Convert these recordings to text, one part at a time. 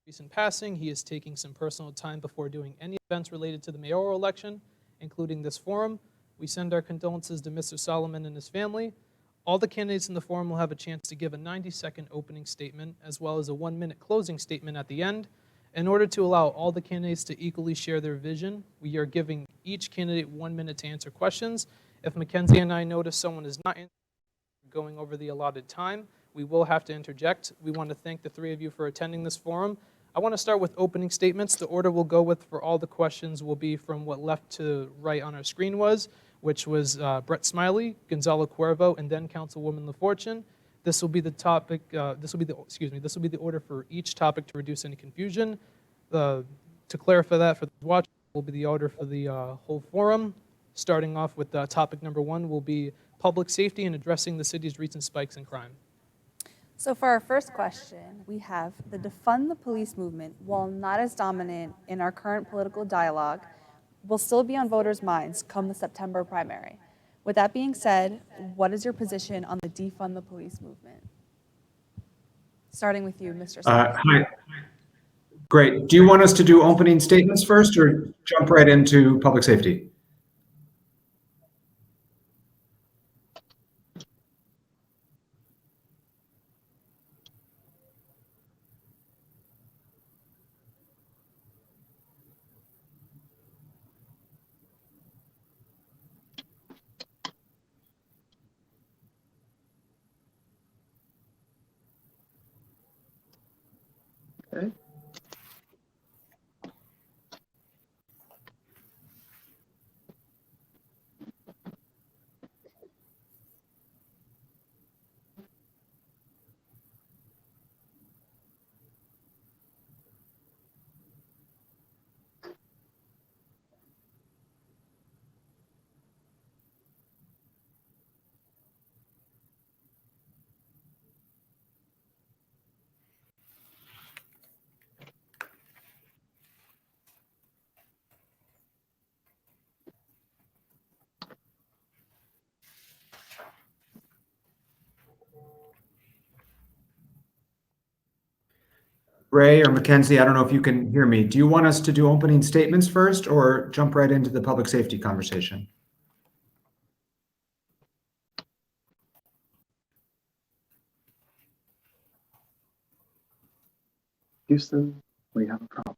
recent passing, he is taking some personal time before doing any events related to the mayoral election, including this forum. We send our condolences to Mr. Solomon and his family. All the candidates in the forum will have a chance to give a 90-second opening statement, as well as a 1-minute closing statement at the end. In order to allow all the candidates to equally share their vision, we are giving each candidate 1 minute to answer questions. If Mackenzie and I notice someone is not going over the allotted time, we will have to interject. We want to thank the 3 of you for attending this forum. I want to start with opening statements. The order we'll go with for all the questions will be from what left to right on our screen was, which was Brett Smiley, Gonzalo Cuervo, and then Councilwoman the Fortune. This will be the topic. This will be the order for each topic to reduce any confusion. To clarify that for the watch, will be the order for the whole forum. Starting off with topic number 1 will be public safety and addressing the city's recent spikes in crime. So for our first question, we have the Defund the Police movement, while not as dominant in our current political dialogue, will still be on voters' minds come the September primary. With that being said, what is your position on the Defund the Police movement? Starting with you, Mr. Smith. Hi. Great. Do you want us to do opening statements first or jump right into public safety? Okay. Ray or Mackenzie, I don't know if you can hear me. Do you want us to do opening statements first or jump right into the public safety conversation? Houston, we have a problem.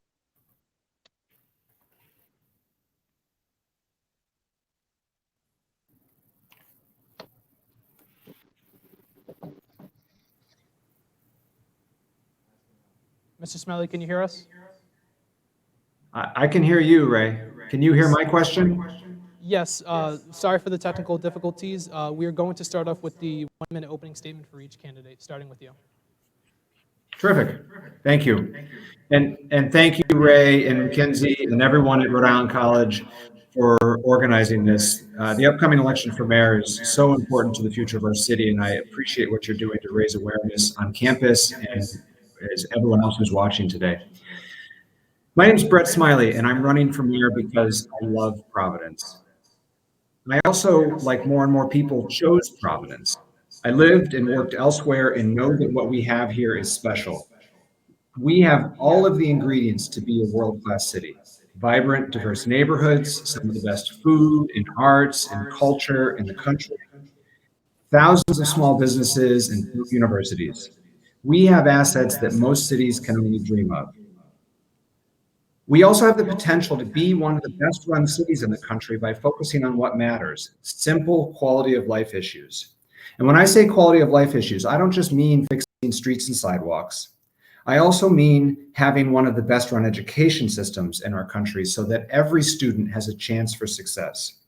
Mr. Smiley, can you hear us? I can hear you, Ray. Can you hear my question? Yes, sorry for the technical difficulties. We are going to start off with the 1-minute opening statement for each candidate, starting with you. Terrific. Thank you. And thank you, Ray and Mackenzie and everyone at Rhode Island College for organizing this. The upcoming election for mayor is so important to the future of our city, and I appreciate what you're doing to raise awareness on campus and as everyone else who's watching today. My name is Brett Smiley, and I'm running for mayor because I love Providence. I also, like more and more people, chose Providence. I lived and worked elsewhere and know that what we have here is special. We have all of the ingredients to be a world-class city. Vibrant, diverse neighborhoods, some of the best food and arts and culture in the country, thousands of small businesses and universities. We have assets that most cities can only dream of. We also have the potential to be one of the best run cities in the country by focusing on what matters, simple quality of life issues. And when I say quality of life issues, I don't just mean fixing streets and sidewalks. I also mean having one of the best run education systems in our country so that every student has a chance for success.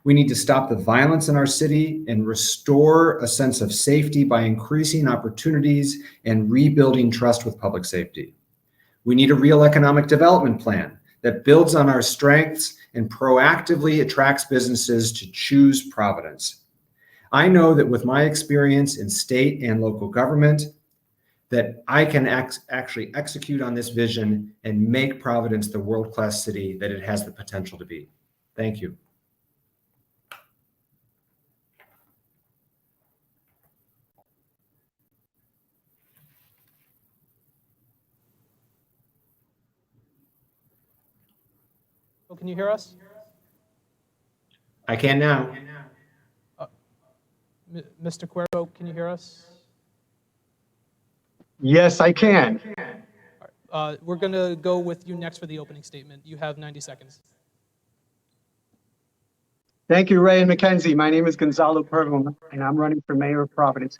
We need to stop the violence in our city and restore a sense of safety by increasing opportunities and rebuilding trust with public safety. We need a real economic development plan that builds on our strengths and proactively attracts businesses to choose Providence. I know that with my experience in state and local government, that I can actually execute on this vision and make Providence the world-class city that it has the potential to be. Thank you. Oh, can you hear us? I can now. Mr. Cuervo, can you hear us? Yes, I can. We're going to go with you next for the opening statement. You have 90 seconds. Thank you, Ray and Mackenzie. My name is Gonzalo Pergam, and I'm running for mayor of Providence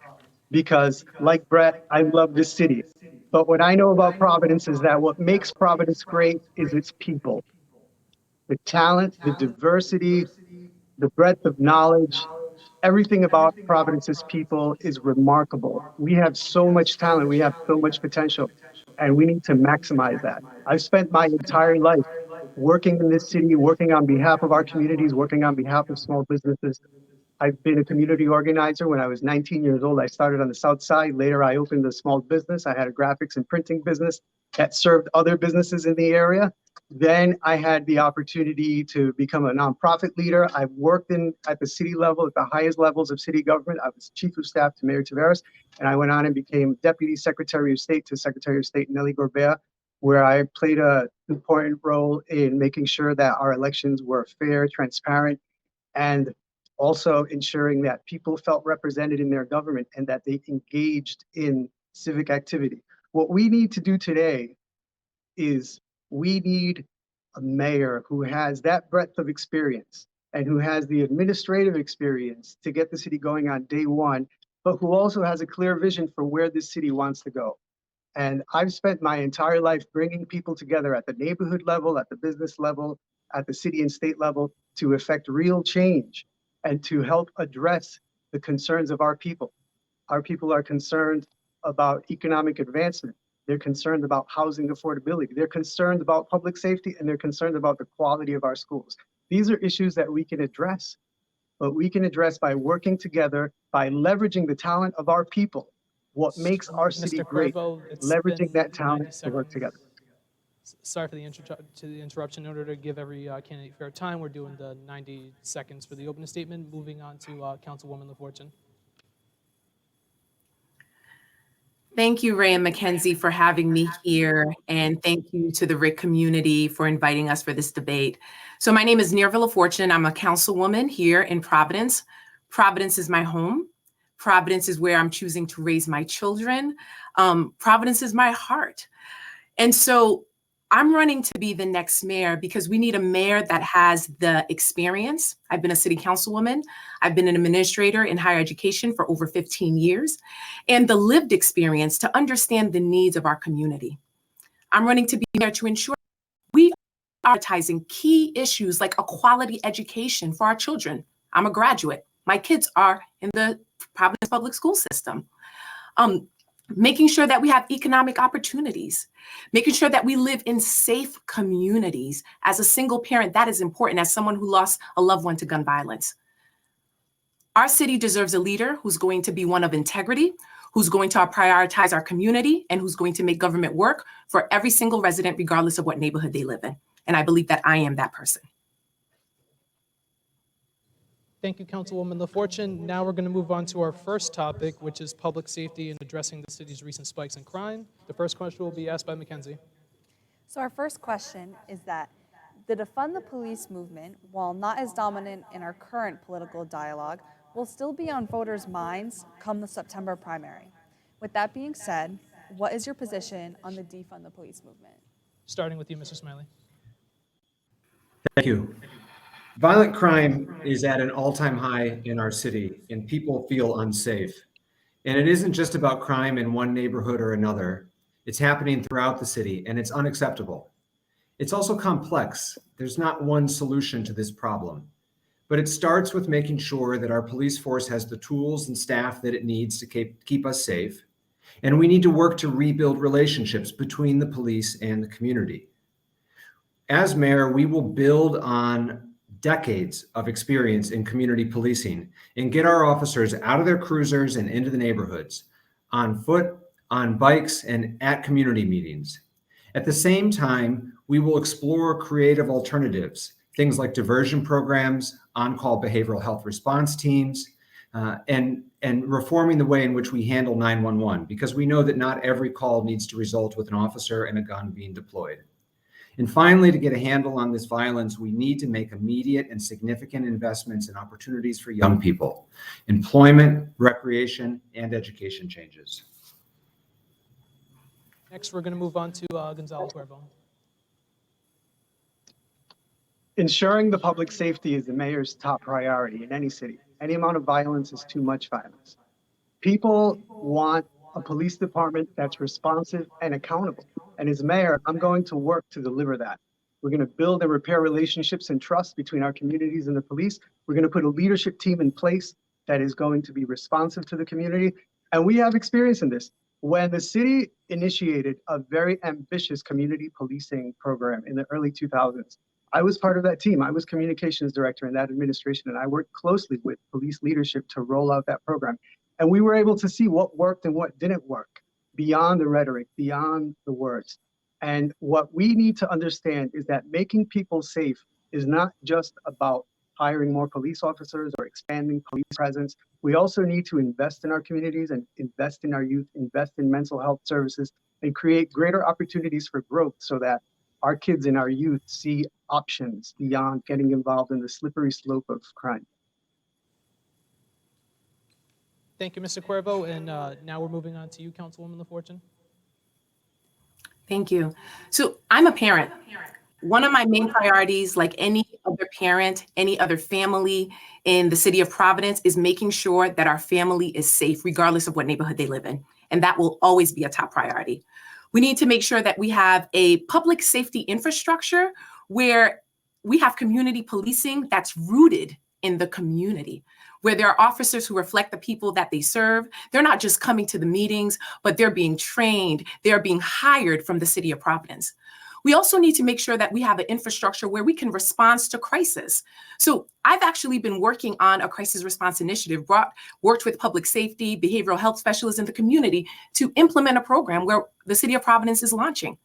because, like Brett, I love this city. But what I know about Providence is that what makes Providence great is its people. The talent, the diversity, the breadth of knowledge, everything about Providence's people is remarkable. We have so much talent, we have so much potential, and we need to maximize that. I've spent my entire life working in this city, working on behalf of our communities, working on behalf of small businesses. I've been a community organizer. When I was 19 years old, I started on the South Side. Later, I opened a small business. I had a graphics and printing business that served other businesses in the area. Then I had the opportunity to become a nonprofit leader. I've worked at the city level, at the highest levels of city government. I was chief of staff to Mayor Taveras, and I went on and became Deputy Secretary of State to Secretary of State Nelly Gorbea, where I played an important role in making sure that our elections were fair, transparent, and also ensuring that people felt represented in their government and that they engaged in civic activity. What we need to do today is we need a mayor who has that breadth of experience and who has the administrative experience to get the city going on day one, but who also has a clear vision for where this city wants to go. And I've spent my entire life bringing people together at the neighborhood level, at the business level, at the city and state level to effect real change and to help address the concerns of our people. Our people are concerned about economic advancement. They're concerned about housing affordability. They're concerned about public safety, and they're concerned about the quality of our schools. These are issues that we can address, but we can address by working together, by leveraging the talent of our people. What makes our city Mr. great, Cuervo, it's leveraging been that 90 talent to work seconds. together. Sorry for the interruption. In order to give every candidate fair time, we're doing the 90 seconds for the opening statement. Moving on to Councilwoman the Fortune. Thank you, Ray and Mackenzie, for having me here. And thank you to the RIC community for inviting us for this debate. So my name is Nearville Fortune. I'm a councilwoman here in Providence. Providence is my home. Providence is where I'm choosing to raise my children. Providence is my heart. And so I'm running to be the next mayor because we need a mayor that has the experience. I've been a city councilwoman. I've been an administrator in higher education for over 15 years, and the lived experience to understand the needs of our community. I'm running to be mayor to ensure we are prioritizing key issues like a quality education for our children. I'm a graduate. My kids are in the Providence public school system. Making sure that we have economic opportunities, making sure that we live in safe communities. As a single parent, that is important as someone who lost a loved one to gun violence. Our city deserves a leader who's going to be one of integrity, who's going to prioritize our community, and who's going to make government work for every single resident, regardless of what neighborhood they live in. And I believe that I am that person. Thank you, Councilwoman the Fortune. Now we're going to move on to our first topic, which is public safety and addressing the city's recent spikes in crime. The first question will be asked by Mackenzie. So our first question is that the Defund the Police movement, while not as dominant in our current political dialogue, will still be on voters' minds come the September primary. With that being said, what is your position on the Defund the Police movement? Starting with you, Mr. Smiley. Thank you. Violent crime is at an all-time high in our city, and people feel unsafe. And it isn't just about crime in one neighborhood or another. It's happening throughout the city, and it's unacceptable. It's also complex. There's not one solution to this problem. But it starts with making sure that our police force has the tools and staff that it needs to keep us safe. And we need to work to rebuild relationships between the police and the community. As mayor, we will build on decades of experience in community policing and get our officers out of their cruisers and into the neighborhoods, on foot, on bikes, and at community meetings. At the same time, we will explore creative alternatives, things like diversion programs, on-call behavioral health response teams, and reforming the way in which we handle 911, because we know that not every call needs to result with an officer and a gun being deployed. And finally, to get a handle on this violence, we need to make immediate and significant investments in opportunities for young people, employment, recreation, and education changes. Next, we're going to move on to Gonzalo Cuervo. Ensuring the public safety is the mayor's top priority in any city. Any amount of violence is too much violence. People want a police department that's responsive and accountable. And as mayor, I'm going to work to deliver that. We're going to build and repair relationships and trust between our communities and the police. We're going to put a leadership team in place that is going to be responsive to the community. And we have experience in this. When the city initiated a very ambitious community policing program in the early 2000s, I was part of that team. I was communications director in that administration, and I worked closely with police leadership to roll out that program. And we were able to see what worked and what didn't work beyond the rhetoric, beyond the words. And what we need to understand is that making people safe is not just about hiring more police officers or expanding police presence. We also need to invest in our communities and invest in our youth, invest in mental health services, and create greater opportunities for growth so that our kids and our youth see options beyond getting involved in the slippery slope of crime. Thank you, Mr. Cuervo. And now we're moving on to you, Councilwoman the Fortune. Thank you. So I'm a parent. One of my main priorities, like any other parent, any other family in the city of Providence, is making sure that our family is safe, regardless of what neighborhood they live in. And that will always be a top priority. We need to make sure that we have a public safety infrastructure where we have community policing that's rooted in the community, where there are officers who reflect the people that they serve. They're not just coming to the meetings, but they're being trained. They're being hired from the city of Providence. We also need to make sure that we have an infrastructure where we can respond to crisis. So I've actually been working on a crisis response initiative, worked with public safety, behavioral health specialists in the community to implement a program where the city of Providence is launching,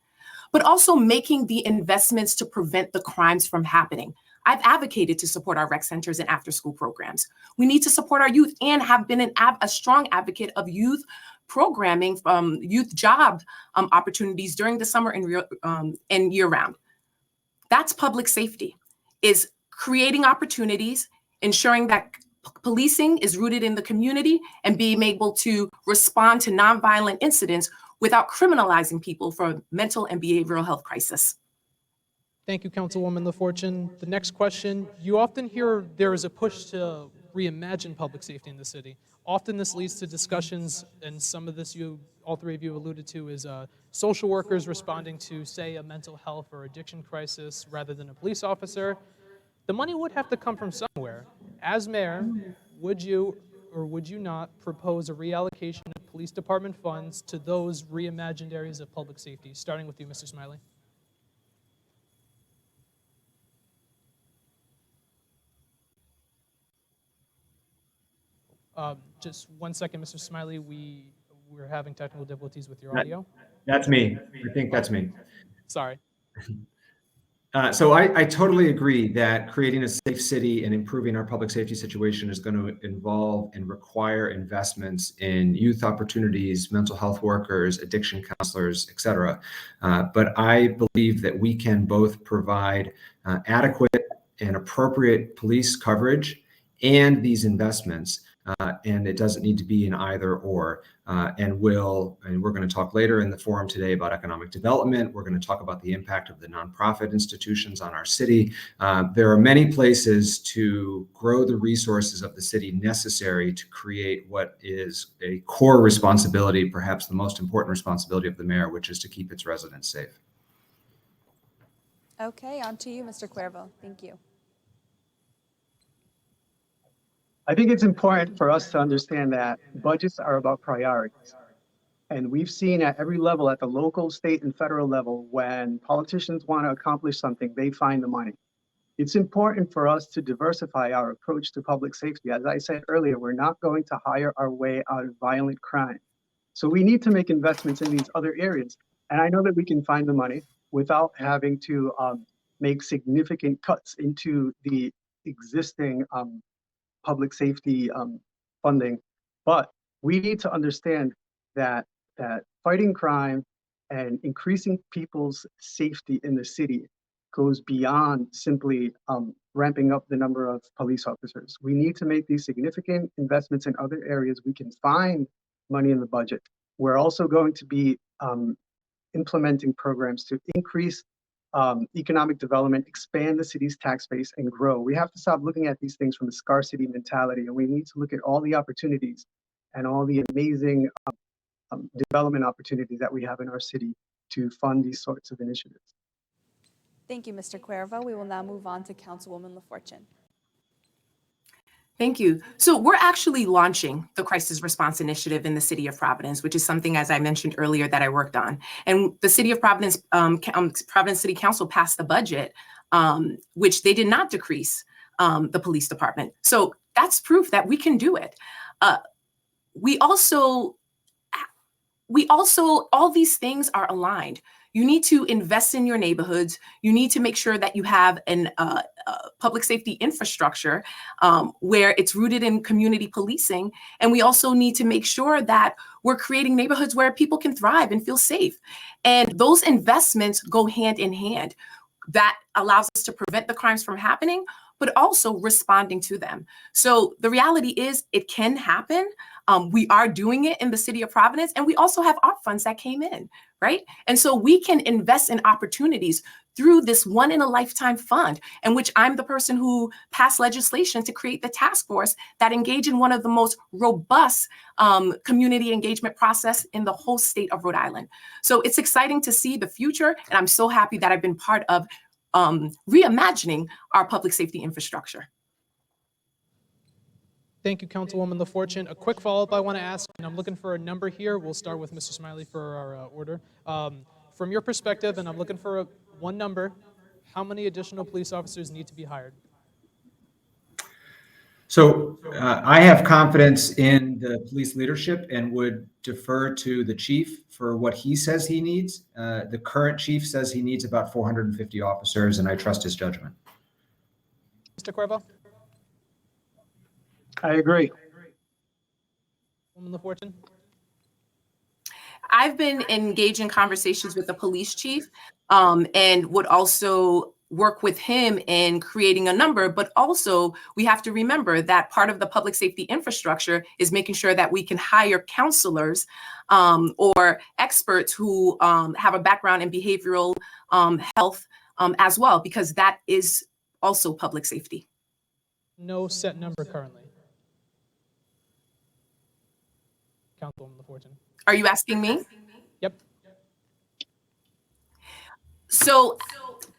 but also making the investments to prevent the crimes from happening. I've advocated to support our rec centers and after-school programs. We need to support our youth and have been a strong advocate of youth programming, youth job opportunities during the summer and year-round. That's public safety, is creating opportunities, ensuring that policing is rooted in the community, and being able to respond to nonviolent incidents without criminalizing people for mental and behavioral health crisis. Thank you, Councilwoman the Fortune. The next question, you often hear there is a push to reimagine public safety in the city. Often this leads to discussions, and some of this all three of you alluded to, is social workers responding to, say, a mental health or addiction crisis rather than a police officer. The money would have to come from somewhere. As mayor, would you or would you not propose a reallocation of police department funds to those reimagined areas of public safety? Starting with you, Mr. Smiley. Just 1 second, Mr. Smiley. We're having technical difficulties with your audio. That's me. I think that's me. Sorry. So I totally agree that creating a safe city and improving our public safety situation is going to involve and require investments in youth opportunities, mental health workers, addiction counselors, et cetera. But I believe that we can both provide adequate and appropriate police coverage and these investments. And it doesn't need to be an either or. And we're going to talk later in the forum today about economic development. We're going to talk about the impact of the nonprofit institutions on our city. There are many places to grow the resources of the city necessary to create what is a core responsibility, perhaps the most important responsibility of the mayor, which is to keep its residents safe. Okay, on to you, Mr. Cuervo. Thank you. I think it's important for us to understand that budgets are about priorities. And we've seen at every level, at the local, state, and federal level, when politicians want to accomplish something, they find the money. It's important for us to diversify our approach to public safety. As I said earlier, we're not going to hire our way out of violent crime. So we need to make investments in these other areas. And I know that we can find the money without having to make significant cuts into the existing public safety funding. But we need to understand that fighting crime And increasing people's safety in the city goes beyond simply ramping up the number of police officers. We need to make these significant investments in other areas. We can find money in the budget. We're also going to be implementing programs to increase economic development, expand the city's tax base, and grow. We have to stop looking at these things from a scarcity mentality, and we need to look at all the opportunities and all the amazing development opportunities that we have in our city to fund these sorts of initiatives. Thank you, Mr. Cuervo. We will now move on to Councilwoman the Fortune. Thank you. So we're actually launching the Crisis Response Initiative in the City of Providence, which is something, as I mentioned earlier, that I worked on. And the City of Providence, Providence City Council passed the budget, which they did not decrease the police department. So that's proof that we can do it. We also, all these things are aligned. You need to invest in your neighborhoods. You need to make sure that you have an public safety infrastructure where it's rooted in community policing. And we also need to make sure that we're creating neighborhoods where people can thrive and feel safe. And those investments go hand in hand. That allows us to prevent the crimes from happening, but also responding to them. So the reality is it can happen. We are doing it in the City of Providence, and we also have ARP funds that came in, right? And so we can invest in opportunities through this one-in-a-lifetime fund, in which I'm the person who passed legislation to create the task force that engage in one of the most robust community engagement process in the whole state of Rhode Island. So it's exciting to see the future, and I'm so happy that I've been part of reimagining our public safety infrastructure. Thank you, Councilwoman the Fortune. A quick follow-up I want to ask, and I'm looking for a number here. We'll start with Mr. Smiley for our order. From your perspective, and I'm looking for one number, how many additional police officers need to be hired? So I have confidence in the police leadership and would defer to the chief for what he says he needs. The current chief says he needs about 450 officers, and I trust his judgment. Mr. Cuervo? I agree. Woman the Fortune? I've been engaged in conversations with the police chief and would also work with him in creating a number, but also we have to remember that part of the public safety infrastructure is making sure that we can hire counselors or experts who have a background in behavioral health as well, because that is also public safety. No set number currently. Councilwoman the Fortune. Are you asking me? Yep. So,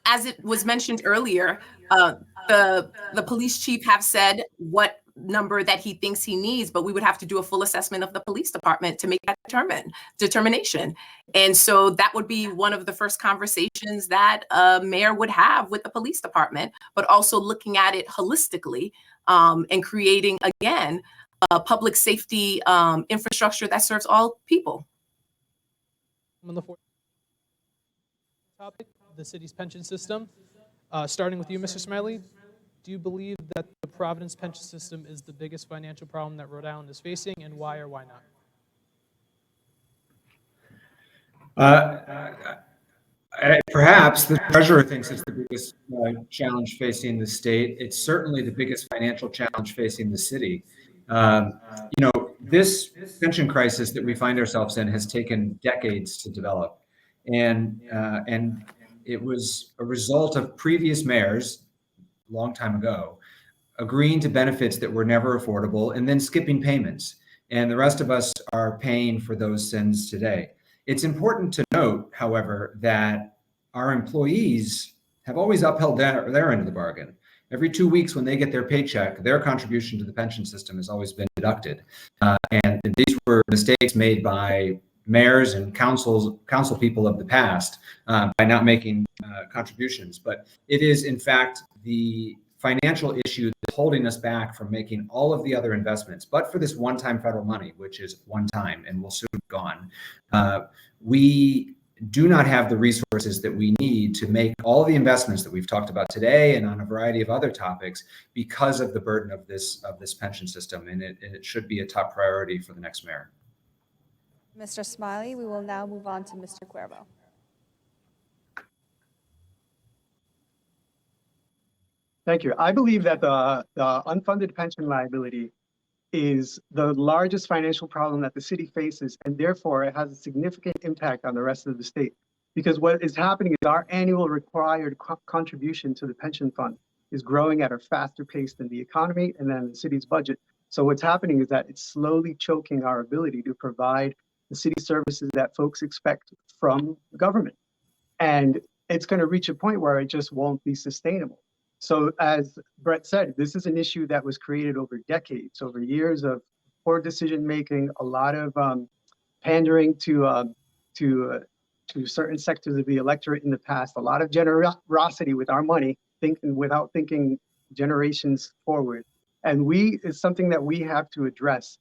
as it was mentioned earlier, the police chief have said what number that he thinks he needs, but we would have to do a full assessment of the police department to make that determination. And so that would be one of the first conversations that a mayor would have with the police department, but also looking at it holistically and creating, again, a public safety infrastructure that serves all people. On the topic, the city's pension system. Starting with you, Mr. Smiley, do you believe that the Providence pension system is the biggest financial problem that Rhode Island is facing, and why or why not? Perhaps the treasurer thinks it's the biggest challenge facing the state. It's certainly the biggest financial challenge facing the city. This pension crisis that we find ourselves in has taken decades to develop, and it was a result of previous mayors, a long time ago, agreeing to benefits that were never affordable and then skipping payments. And the rest of us are paying for those sins today. It's important to note, however, that our employees have always upheld their end of the bargain. Every 2 weeks when they get their paycheck, their contribution to the pension system has always been deducted. And these were mistakes made by mayors and council people of the past by not making contributions. But it is, in fact, the financial issue that's holding us back from making all of the other investments. But for this one-time federal money, which is one time and will soon be gone, we do not have the resources that we need to make all the investments that we've talked about today and on a variety of other topics because of the burden of this pension system, and it should be a top priority for the next mayor. Mr. Smiley, we will now move on to Mr. Cuervo. Thank you. I believe that the unfunded pension liability is the largest financial problem that the city faces, and therefore it has a significant impact on the rest of the state. Because what is happening is our annual required contribution to the pension fund is growing at a faster pace than the economy and then the city's budget. So what's happening is that it's slowly choking our ability to provide the city services that folks expect from the government. And it's going to reach a point where it just won't be sustainable. So as Brett said, this is an issue that was created over decades, over years of poor decision-making, a lot of pandering to certain sectors of the electorate in the past, a lot of generosity with our money, without thinking generations forward. And it's something that we have to address.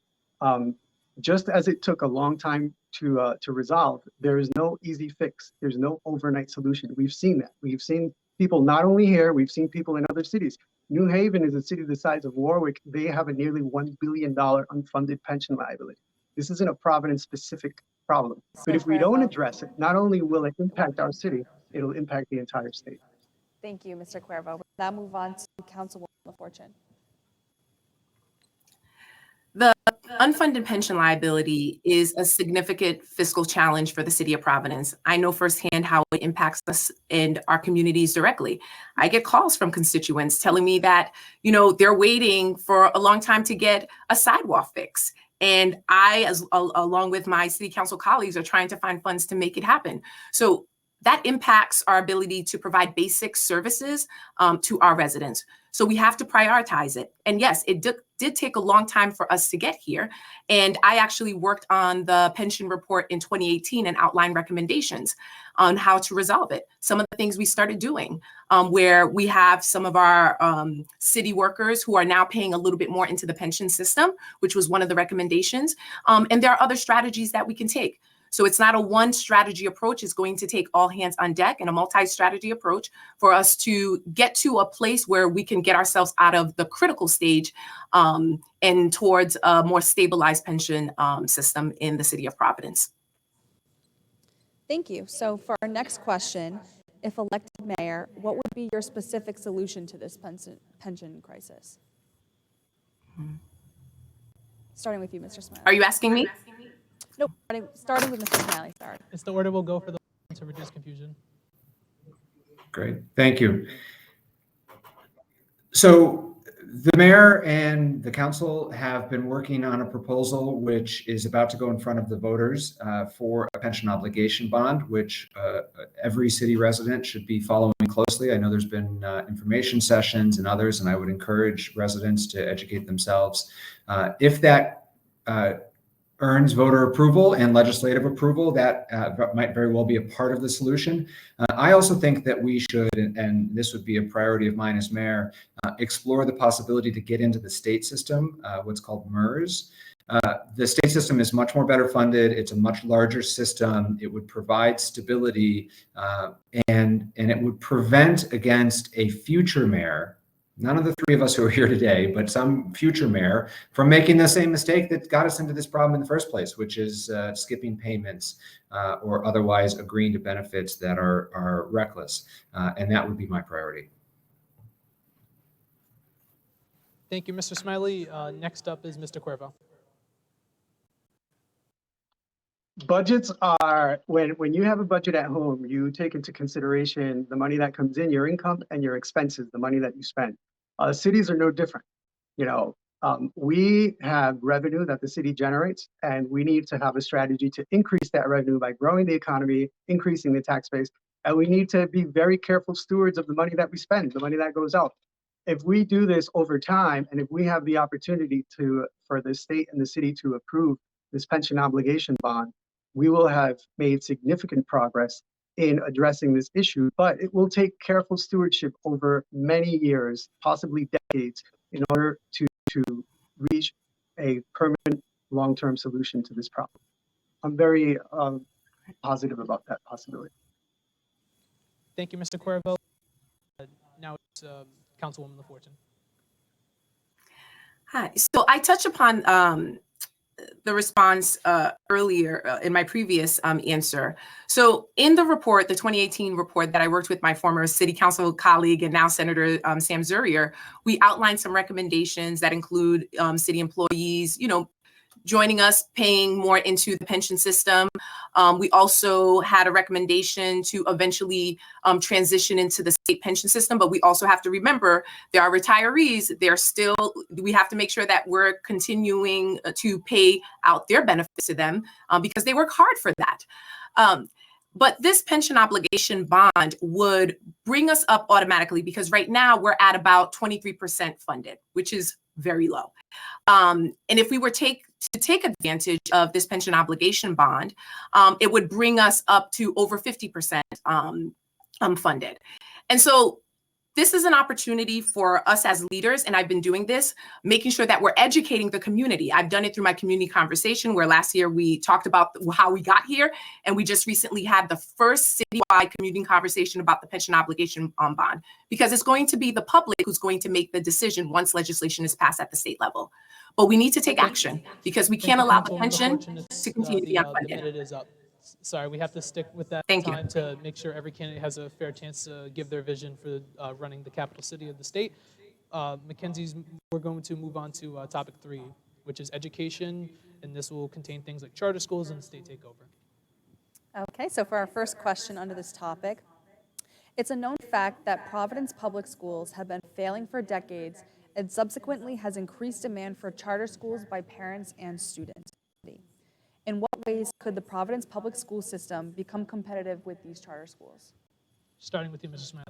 Just as it took a long time to resolve, there is no easy fix. There's no overnight solution. We've seen that. We've seen people not only here, we've seen people in other cities. New Haven is a city the size of Warwick. They have a nearly $1 billion unfunded pension liability. This isn't a Providence-specific problem. But if we don't address it, not only will it impact our city, it'll impact the entire state. Thank you, Mr. Cuervo. We'll now move on to Councilwoman the Fortune. The unfunded pension liability is a significant fiscal challenge for the city of Providence. I know firsthand how it impacts us and our communities directly. I get calls from constituents telling me that, they're waiting for a long time to get a sidewalk fix. And I, along with my city council colleagues, are trying to find funds to make it happen. So that impacts our ability to provide basic services to our residents. So we have to prioritize it. And yes, it did take a long time for us to get here. And I actually worked on the pension report in 2018 and outlined recommendations on how to resolve it. Some of the things we started doing, where we have some of our city workers who are now paying a little bit more into the pension system, which was one of the recommendations. And there are other strategies that we can take. So it's not a one strategy approach. It's going to take all hands on deck and a multi-strategy approach for us to get to a place where we can get ourselves out of the critical stage and towards a more stabilized pension system in the city of Providence. Thank you. So for our next question, if elected mayor, what would be your specific solution to this pension crisis? Starting with you, Mr. Smiley. Are you asking me? Nope, starting with Mr. Smiley, sorry. It's the order we'll go for to reduce confusion. Great, thank you. So the mayor and the council have been working on a proposal which is about to go in front of the voters for a pension obligation bond, which every city resident should be following closely. I know there's been information sessions and others, and I would encourage residents to educate themselves. If that earns voter approval and legislative approval, that might very well be a part of the solution. I also think that we should, and this would be a priority of mine as mayor, explore the possibility to get into the state system, what's called MERS. The state system is much more better funded. It's a much larger system. It would provide stability and it would prevent against a future mayor, none of the three of us who are here today, but some future mayor, from making the same mistake that got us into this problem in the first place, which is skipping payments or otherwise agreeing to benefits that are reckless. And that would be my priority. Thank you, Mr. Smiley. Next up is Mr. Cuervo. Budgets are, when you have a budget at home, you take into consideration the money that comes in, your income, and your expenses, the money that you spend. Cities are no different. We have revenue that the city generates, and we need to have a strategy to increase that revenue by growing the economy, increasing the tax base, and we need to be very careful stewards of the money that we spend, the money that goes out. If we do this over time, and if we have the opportunity for the state and the city to approve this pension obligation bond, we will have made significant progress in addressing this issue, but it will take careful stewardship over many years, possibly decades, in order to reach a permanent long-term solution to this problem. I'm very positive about that possibility. Thank you, Mr. Cuervo. Now it's Councilwoman the Fortune. Hi. So I touch upon the response earlier in my previous answer. So in the report, the 2018 report that I worked with my former city council colleague and now Senator Sam Zurier, we outlined some recommendations that include city employees, joining us, paying more into the pension system. We also had a recommendation to eventually transition into the state pension system, but we also have to remember there are retirees. We have to make sure that we're continuing to pay out their benefits to them because they work hard for that. But this pension obligation bond would bring us up automatically because right now we're at about 23% funded, which is very low. And if we were to take advantage of this pension obligation bond, it would bring us up to over 50% funded. And so this is an opportunity for us as leaders, and I've been doing this, making sure that we're educating the community. I've done it through my community conversation, where last year we talked about how we got here, and we just recently had the first citywide community conversation about the pension obligation bond, because it's going to be the public who's going to make the decision once legislation is passed at the state level. But we need to take action because we can't allow the pension to continue to be unfunded. The minute is up. Sorry, we have to stick with that Thank you. time to make sure every candidate has a fair chance to give their vision for running the capital city of the state. Mackenzie's, we're going to move on to topic 3, which is education, and this will contain things like charter schools and state takeover. Okay, so for our first question under this topic, it's a known fact that Providence public schools have been failing for decades and subsequently has increased demand for charter schools by parents and students. In what ways could the Providence public school system become competitive with these charter schools? Starting with you, Mr. Smiley.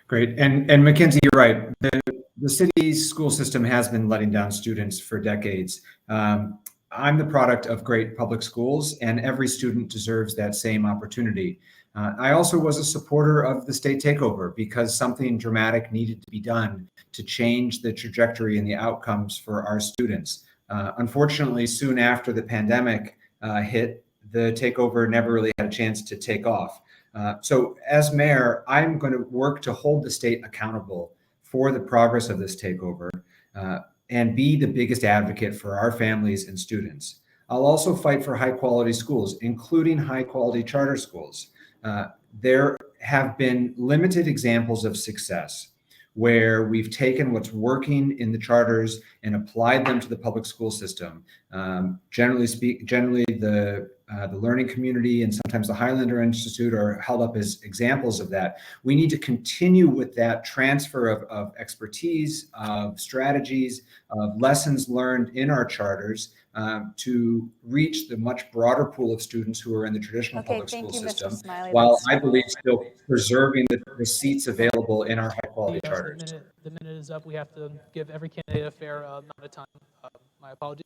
Great. And Mackenzie, you're right. The city's school system has been letting down students for decades. I'm the product of great public schools, and every student deserves that same opportunity. I also was a supporter of the state takeover because something dramatic needed to be done to change the trajectory and the outcomes for our students. Unfortunately, soon after the pandemic hit, the takeover never really had a chance to take off. So as mayor, I'm going to work to hold the state accountable for the progress of this takeover and be the biggest advocate for our families and students. I'll also fight for high quality schools, including high quality charter schools. There have been limited examples of success where we've taken what's working in the charters and applied them to the public school system. Generally the learning community and sometimes the Highlander Institute are held up as examples of that. We need to continue with that transfer of expertise, of strategies, of lessons learned in our charters to reach the much broader pool of students who are in the traditional public school system, while I believe still preserving the seats available in our high quality charters. The minute is up. We have to give every candidate a fair amount of time. My apologies.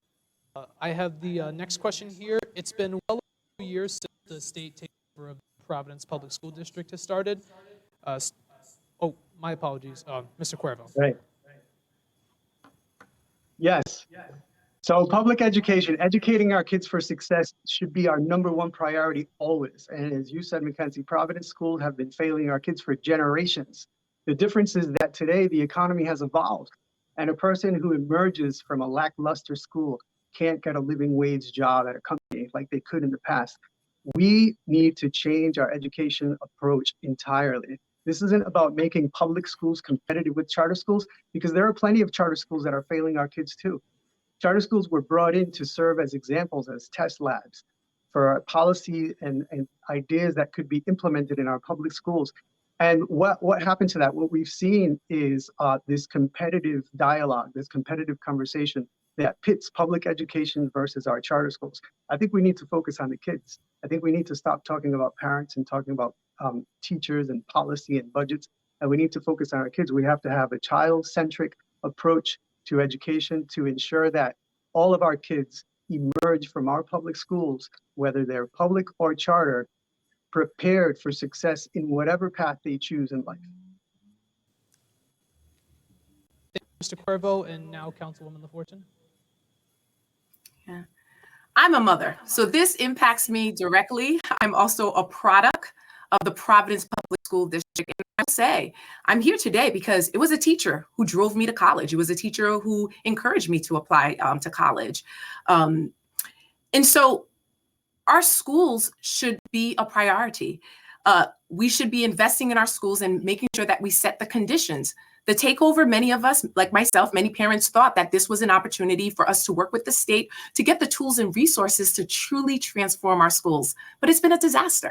I have the next question here. It's been well over 2 years since the state takeover of Providence Public School District has started. Oh, my apologies. Mr. Cuervo. Right. Yes. So public education, educating our kids for success should be our #1 priority always. And as you said, Mackenzie, Providence schools have been failing our kids for generations. The difference is that today the economy has evolved, and a person who emerges from a lackluster school can't get a living wage job at a company like they could in the past. We need to change our education approach entirely. This isn't about making public schools competitive with charter schools, because there are plenty of charter schools that are failing our kids too. Charter schools were brought in to serve as examples, as test labs for policy and ideas that could be implemented in our public schools. And what happened to that? What we've seen is this competitive dialogue, this competitive conversation that pits public education versus our charter schools. I think we need to focus on the kids. I think we need to stop talking about parents and talking about teachers and policy and budgets. And we need to focus on our kids. We have to have a child-centric approach to education to ensure that all of our kids emerge from our public schools, whether they're public or charter, prepared for success in whatever path they choose in life. Thank you, Mr. Cuervo, and now Councilwoman the Fortune. Yeah. I'm a mother, so this impacts me directly. I'm also a product of the Providence public public school district. And I will say, I'm here today because it was a teacher who drove me to college. It was a teacher who encouraged me to apply to college. And so our schools should be a priority. We should be investing in our schools and making sure that we set the conditions. The takeover, many of us, like myself, many parents thought that this was an opportunity for us to work with the state to get the tools and resources to truly transform our schools. But it's been a disaster.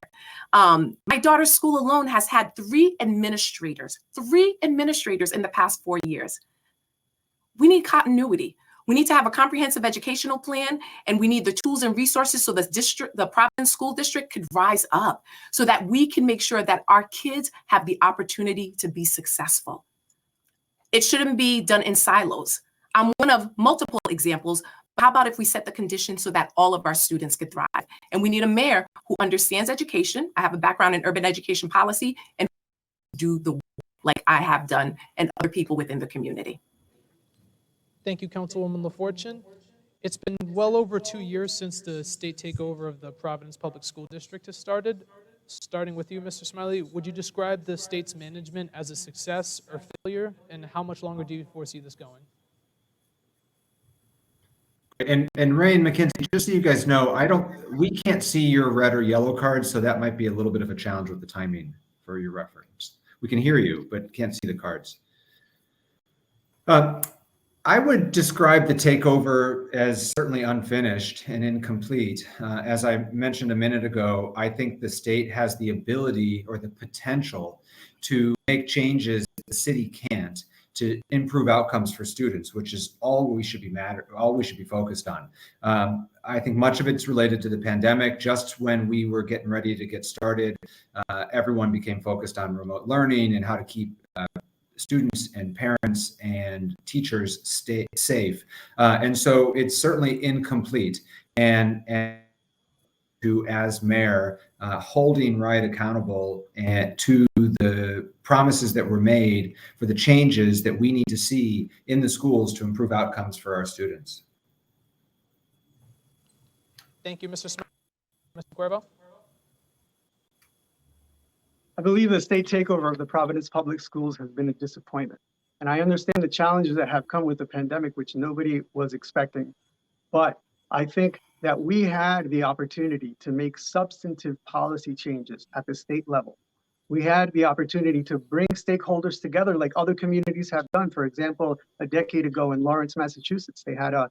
My daughter's school alone has had 3 administrators in the past 4 years. We need continuity. We need to have a comprehensive educational plan, and we need the tools and resources so the Providence School District could rise up so that we can make sure that our kids have the opportunity to be successful. It shouldn't be done in silos. I'm one of multiple examples. How about if we set the conditions so that all of our students could thrive? And we need a mayor who understands education. I have a background in urban education policy and do the work like I have done and other people within the community. Thank you, Councilwoman the Fortune. It's been well over 2 years since the state takeover of the Providence Public School District has started. Starting with you, Mr. Smiley, would you describe the state's management as a success or failure, and how much longer do you foresee this going? And Ray and Mackenzie, just so you guys know, we can't see your red or yellow cards, so that might be a little bit of a challenge with the timing for your reference. We can hear you, but can't see the cards. I would describe the takeover as certainly unfinished and incomplete. As I mentioned a minute ago, I think the state has the ability or the potential to make changes the city can't to improve outcomes for students, which is all we should be focused on. I think much of it's related to the pandemic. Just when we were getting ready to get started, everyone became focused on remote learning and how to keep students and parents and teachers stay safe. And so it's certainly incomplete. And to, as mayor, holding Rhode accountable and to the promises that were made for the changes that we need to see in the schools to improve outcomes for our students. Thank you, Mr. Smith. Mr. Cuervo? I believe the state takeover of the Providence Public Schools has been a disappointment. And I understand the challenges that have come with the pandemic, which nobody was expecting. But I think that we had the opportunity to make substantive policy changes at the state level. We had the opportunity to bring stakeholders together like other communities have done. For example, a decade ago in Lawrence, Massachusetts, they had a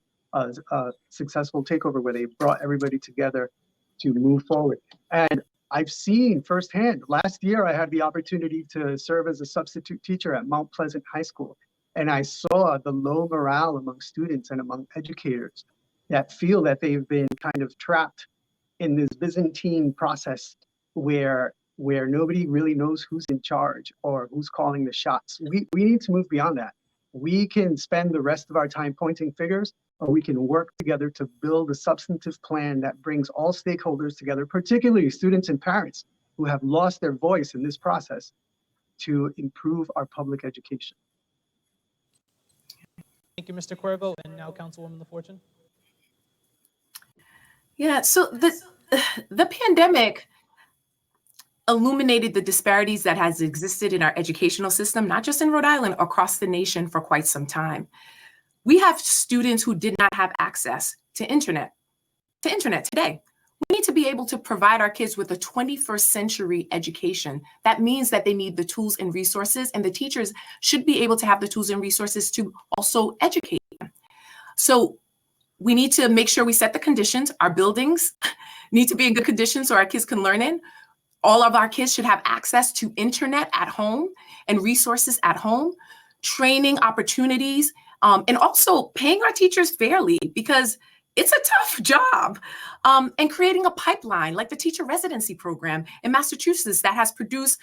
successful takeover where they brought everybody together to move forward. And I've seen firsthand, last year I had the opportunity to serve as a substitute teacher at Mount Pleasant High School. And I saw the low morale among students and among educators that feel that they've been kind of trapped in this Byzantine process where nobody really knows who's in charge or who's calling the shots. We need to move beyond that. We can spend the rest of our time pointing fingers, or we can work together to build a substantive plan that brings all stakeholders together, particularly students and parents who have lost their voice in this process, to improve our public education. Thank you, Mr. Cuervo. And now Councilwoman the Fortune. Yeah, so the pandemic illuminated the disparities that has existed in our educational system, not just in Rhode Island, across the nation for quite some time. We have students who did not have access to internet today. We need to be able to provide our kids with a 21st century education. That means that they need the tools and resources, and the teachers should be able to have the tools and resources to also educate them. So we need to make sure we set the conditions. Our buildings need to be in good condition so our kids can learn in. All of our kids should have access to internet at home and resources at home, training opportunities, and also paying our teachers fairly, because it's a tough job, and creating a pipeline like the teacher residency program in Massachusetts that has produced,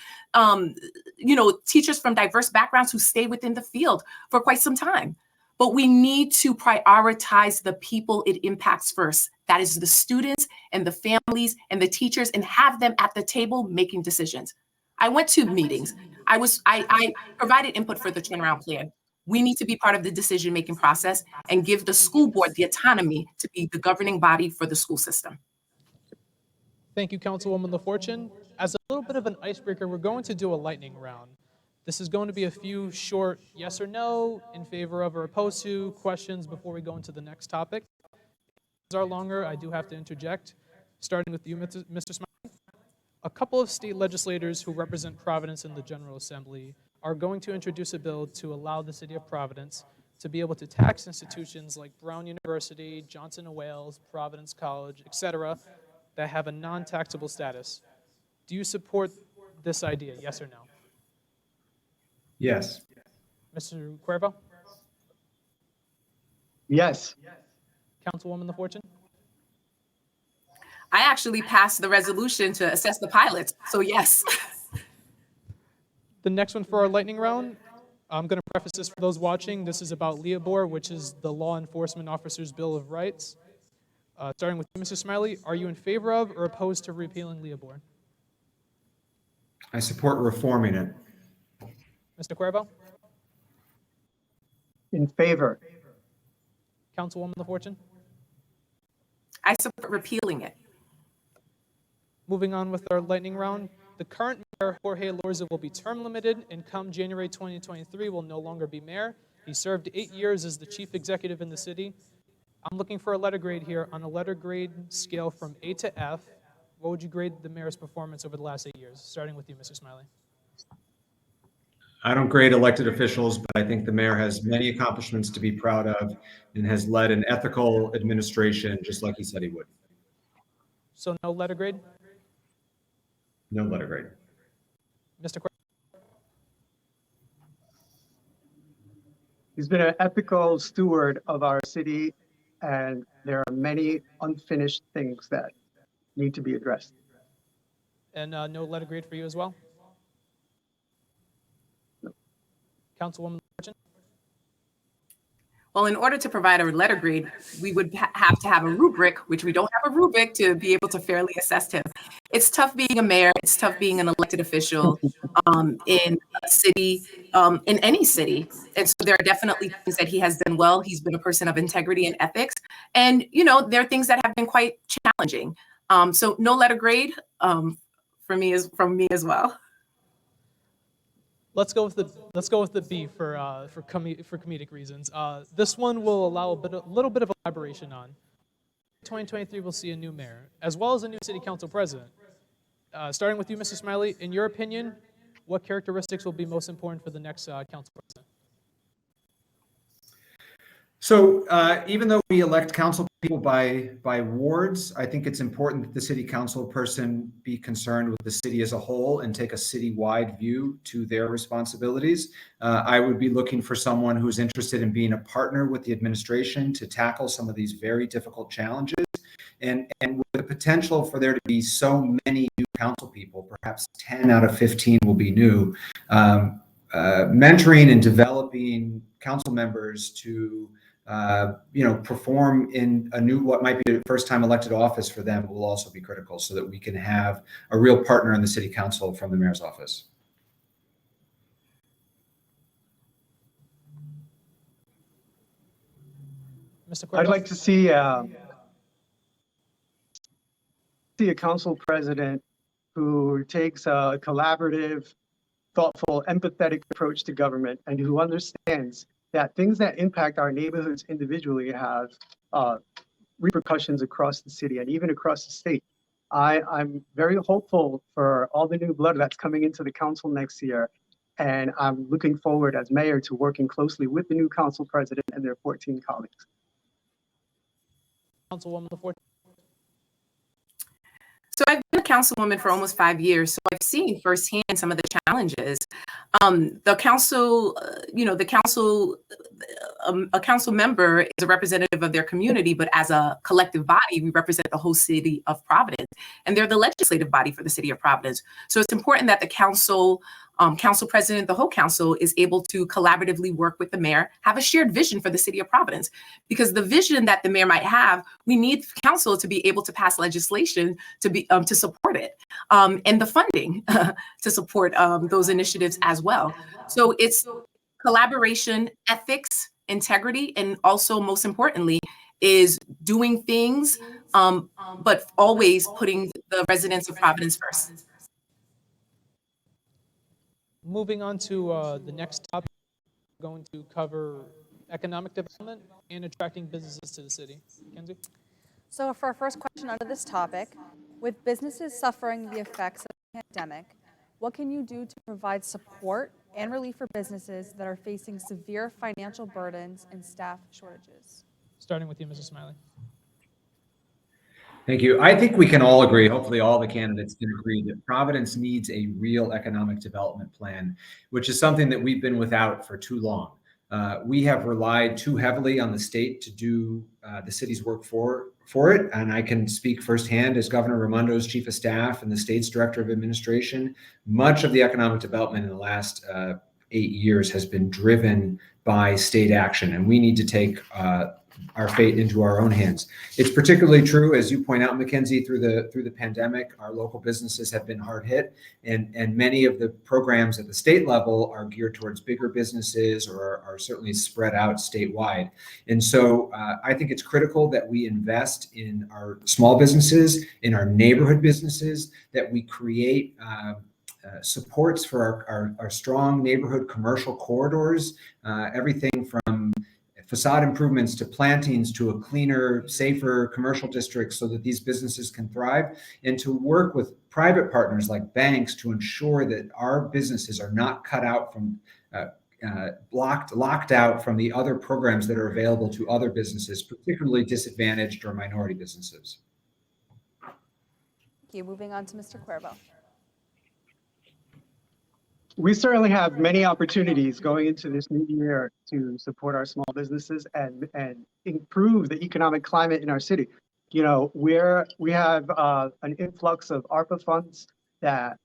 teachers from diverse backgrounds who stay within the field for quite some time. But we need to prioritize the people it impacts first. That is the students and the families and the teachers, and have them at the table making decisions. I went to meetings. I provided input for the turnaround plan. We need to be part of the decision-making process and give the school board the autonomy to be the governing body for the school system. Thank you, Councilwoman the Fortune. As a little bit of an icebreaker, we're going to do a lightning round. This is going to be a few short yes or no, in favor of or opposed to questions before we go into the next topic. If these are longer, I do have to interject, starting with you, Mr. Smiley. A couple of state legislators who represent Providence in the General Assembly are going to introduce a bill to allow the city of Providence to be able to tax institutions like Brown University, Johnson & Wales, Providence College, etc., that have a non-taxable status. Do you support this idea, yes or no? Yes. Mr. Cuervo? Yes. Councilwoman the Fortune? I actually passed the resolution to assess the pilots, so yes. The next one for our lightning round, I'm going to preface this for those watching. This is about LEOBOR, which is the Law Enforcement Officers' Bill of Rights. Starting with you, Mr. Smiley, are you in favor of or opposed to repealing LEOBOR? I support reforming it. Mr. Cuervo? In favor. Councilwoman the Fortune? I support repealing it. Moving on with our lightning round, the current mayor, Jorge Lorza, will be term limited, and come January 2023 will no longer be mayor. He served 8 years as the chief executive in the city. I'm looking for a letter grade here. On a letter grade scale from A to F, what would you grade the mayor's performance over the last 8 years? Starting with you, Mr. Smiley. I don't grade elected officials, but I think the mayor has many accomplishments to be proud of and has led an ethical administration just like he said he would. So no letter grade? No letter grade. Mr. Cuervo? He's been an ethical steward of our city, and there are many unfinished things that need to be addressed. And no letter grade for you as well? No. Councilwoman Fortune? Well, in order to provide a letter grade, we would have to have a rubric, which we don't have a rubric to be able to fairly assess him. It's tough being a mayor. It's tough being an elected official in a city, in any city. And so there are definitely things that he has done well. He's been a person of integrity and ethics. And, you know, there are things that have been quite challenging. So no letter grade from me as well. Let's go with the B for comedic reasons. This one will allow a little bit of elaboration on. 2023 will see a new mayor, as well as a new city council president. Starting with you, Mr. Smiley, in your opinion, what characteristics will be most important for the next council president? So even though we elect council people by wards, I think it's important that the city council person be concerned with the city as a whole and take a citywide view to their responsibilities. I would be looking for someone who's interested in being a partner with the administration to tackle some of these very difficult challenges. And with the potential for there to be so many new council people, perhaps 10 out of 15 will be new, mentoring and developing council members to perform in what might be a first-time elected office for them will also be critical, so that we can have a real partner in the city council from the mayor's office. Mr. I'd Cuervo? like to see a council president who takes a collaborative, thoughtful, empathetic approach to government, and who understands that things that impact our neighborhoods individually have repercussions across the city and even across the state. I'm very hopeful for all the new blood that's coming into the council next year. And I'm looking forward as mayor to working closely with the new council president and their 14 colleagues. Councilwoman the Fortune? So I've been a councilwoman for almost 5 years, so I've seen firsthand some of the challenges. The council, a council member is a representative of their community, but as a collective body, we represent the whole city of Providence, and they're the legislative body for the city of Providence. So it's important that the council president, the whole council, is able to collaboratively work with the mayor, have a shared vision for the city of Providence, because the vision that the mayor might have, we need council to be able to pass legislation to support it, and the funding to support those initiatives as well. So it's collaboration, ethics, integrity, and also most importantly is doing things, but always putting the residents of Providence first. Moving on to the next topic, we're going to cover economic development and attracting businesses to the city. Kenzie? So for our first question under this topic, with businesses suffering the effects of the pandemic, what can you do to provide support and relief for businesses that are facing severe financial burdens and staff shortages? Starting with you, Mrs. Smiley. Thank you. I think we can all agree, hopefully all the candidates can agree, that Providence needs a real economic development plan, which is something that we've been without for too long. We have relied too heavily on the state to do the city's work for it. And I can speak firsthand as Governor Raimondo's chief of staff and the state's director of administration. Much of the economic development in the last 8 years has been driven by state action, and we need to take our fate into our own hands. It's particularly true, as you point out, Mackenzie, through the pandemic. Our local businesses have been hard hit, and many of the programs at the state level are geared towards bigger businesses or are certainly spread out statewide. And so I think it's critical that we invest in our small businesses, in our neighborhood businesses, that we create supports for our strong neighborhood commercial corridors, everything from facade improvements to plantings to a cleaner, safer commercial district so that these businesses can thrive, and to work with private partners like banks to ensure that our businesses are not cut out from locked out from the other programs that are available to other businesses, particularly disadvantaged or minority businesses. Thank you. Moving on to Mr. Cuervo. We certainly have many opportunities going into this new year to support our small businesses and improve the economic climate in our city. You know, we have an influx of ARPA funds that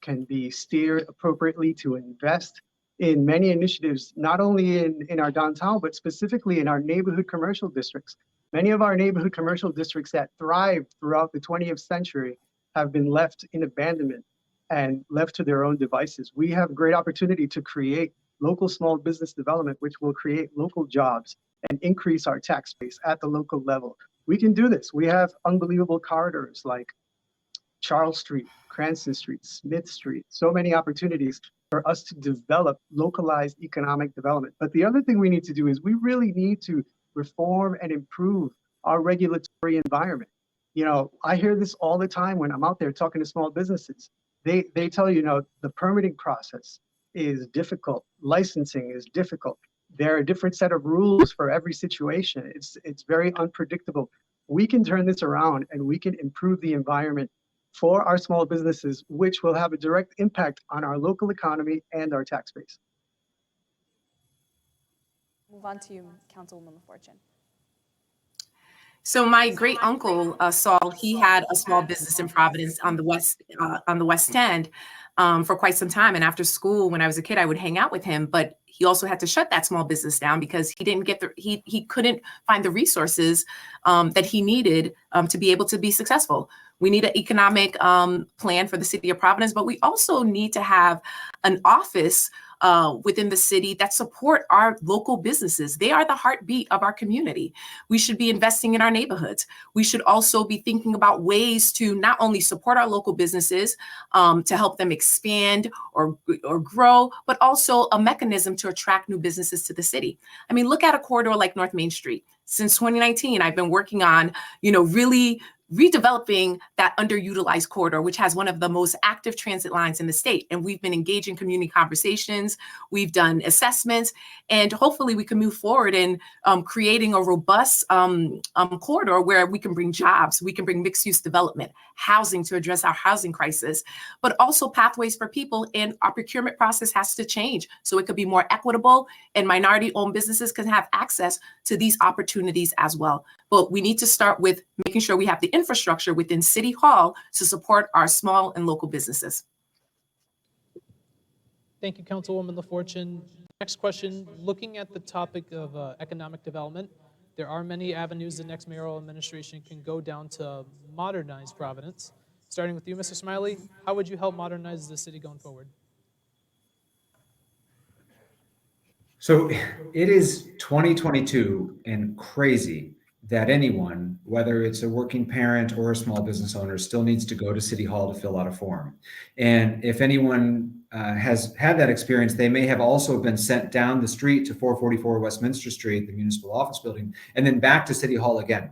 can be steered appropriately to invest in many initiatives, not only in our downtown, but specifically in our neighborhood commercial districts. Many of our neighborhood commercial districts that thrived throughout the 20th century have been left in abandonment and left to their own devices. We have great opportunity to create local small business development, which will create local jobs and increase our tax base at the local level. We can do this. We have unbelievable corridors like Charles Street, Cranston Street, Smith Street, so many opportunities for us to develop localized economic development. But the other thing we need to do is we really need to reform and improve our regulatory environment. You know, I hear this all the time when I'm out there talking to small businesses. They tell you, the permitting process is difficult. Licensing is difficult. There are a different set of rules for every situation. It's very unpredictable. We can turn this around and we can improve the environment for our small businesses, which will have a direct impact on our local economy and our tax base. Move on to you, Councilwoman the Fortune. So my great uncle Saul, he had a small business in Providence on the West End for quite some time. And after school, when I was a kid, I would hang out with him. But he also had to shut that small business down because he didn't get he couldn't find the resources that he needed to be able to be successful. We need an economic plan for the city of Providence, but we also need to have an office within the city that support our local businesses. They are the heartbeat of our community. We should be investing in our neighborhoods. We should also be thinking about ways to not only support our local businesses to help them expand or grow, but also a mechanism to attract new businesses to the city. I mean, look at a corridor like North Main Street. Since 2019, I've been working on, really redeveloping that underutilized corridor, which has one of the most active transit lines in the state. And we've been engaging community conversations. We've done assessments, and hopefully we can move forward in creating a robust corridor where we can bring jobs, we can bring mixed use development, housing to address our housing crisis, but also pathways for people. And our procurement process has to change so it could be more equitable and minority owned businesses can have access to these opportunities as well. But we need to start with making sure we have the infrastructure within City Hall to support our small and local businesses. Thank you, Councilwoman the Fortune. Next question, looking at the topic of economic development, there are many avenues the next mayoral administration can go down to modernize Providence. Starting with you, Mr. Smiley, how would you help modernize the city going forward? So it is 2022 and crazy that anyone, whether it's a working parent or a small business owner, still needs to go to City Hall to fill out a form. And if anyone has had that experience, they may have also been sent down the street to 444 Westminster Street, the municipal office building, and then back to City Hall again.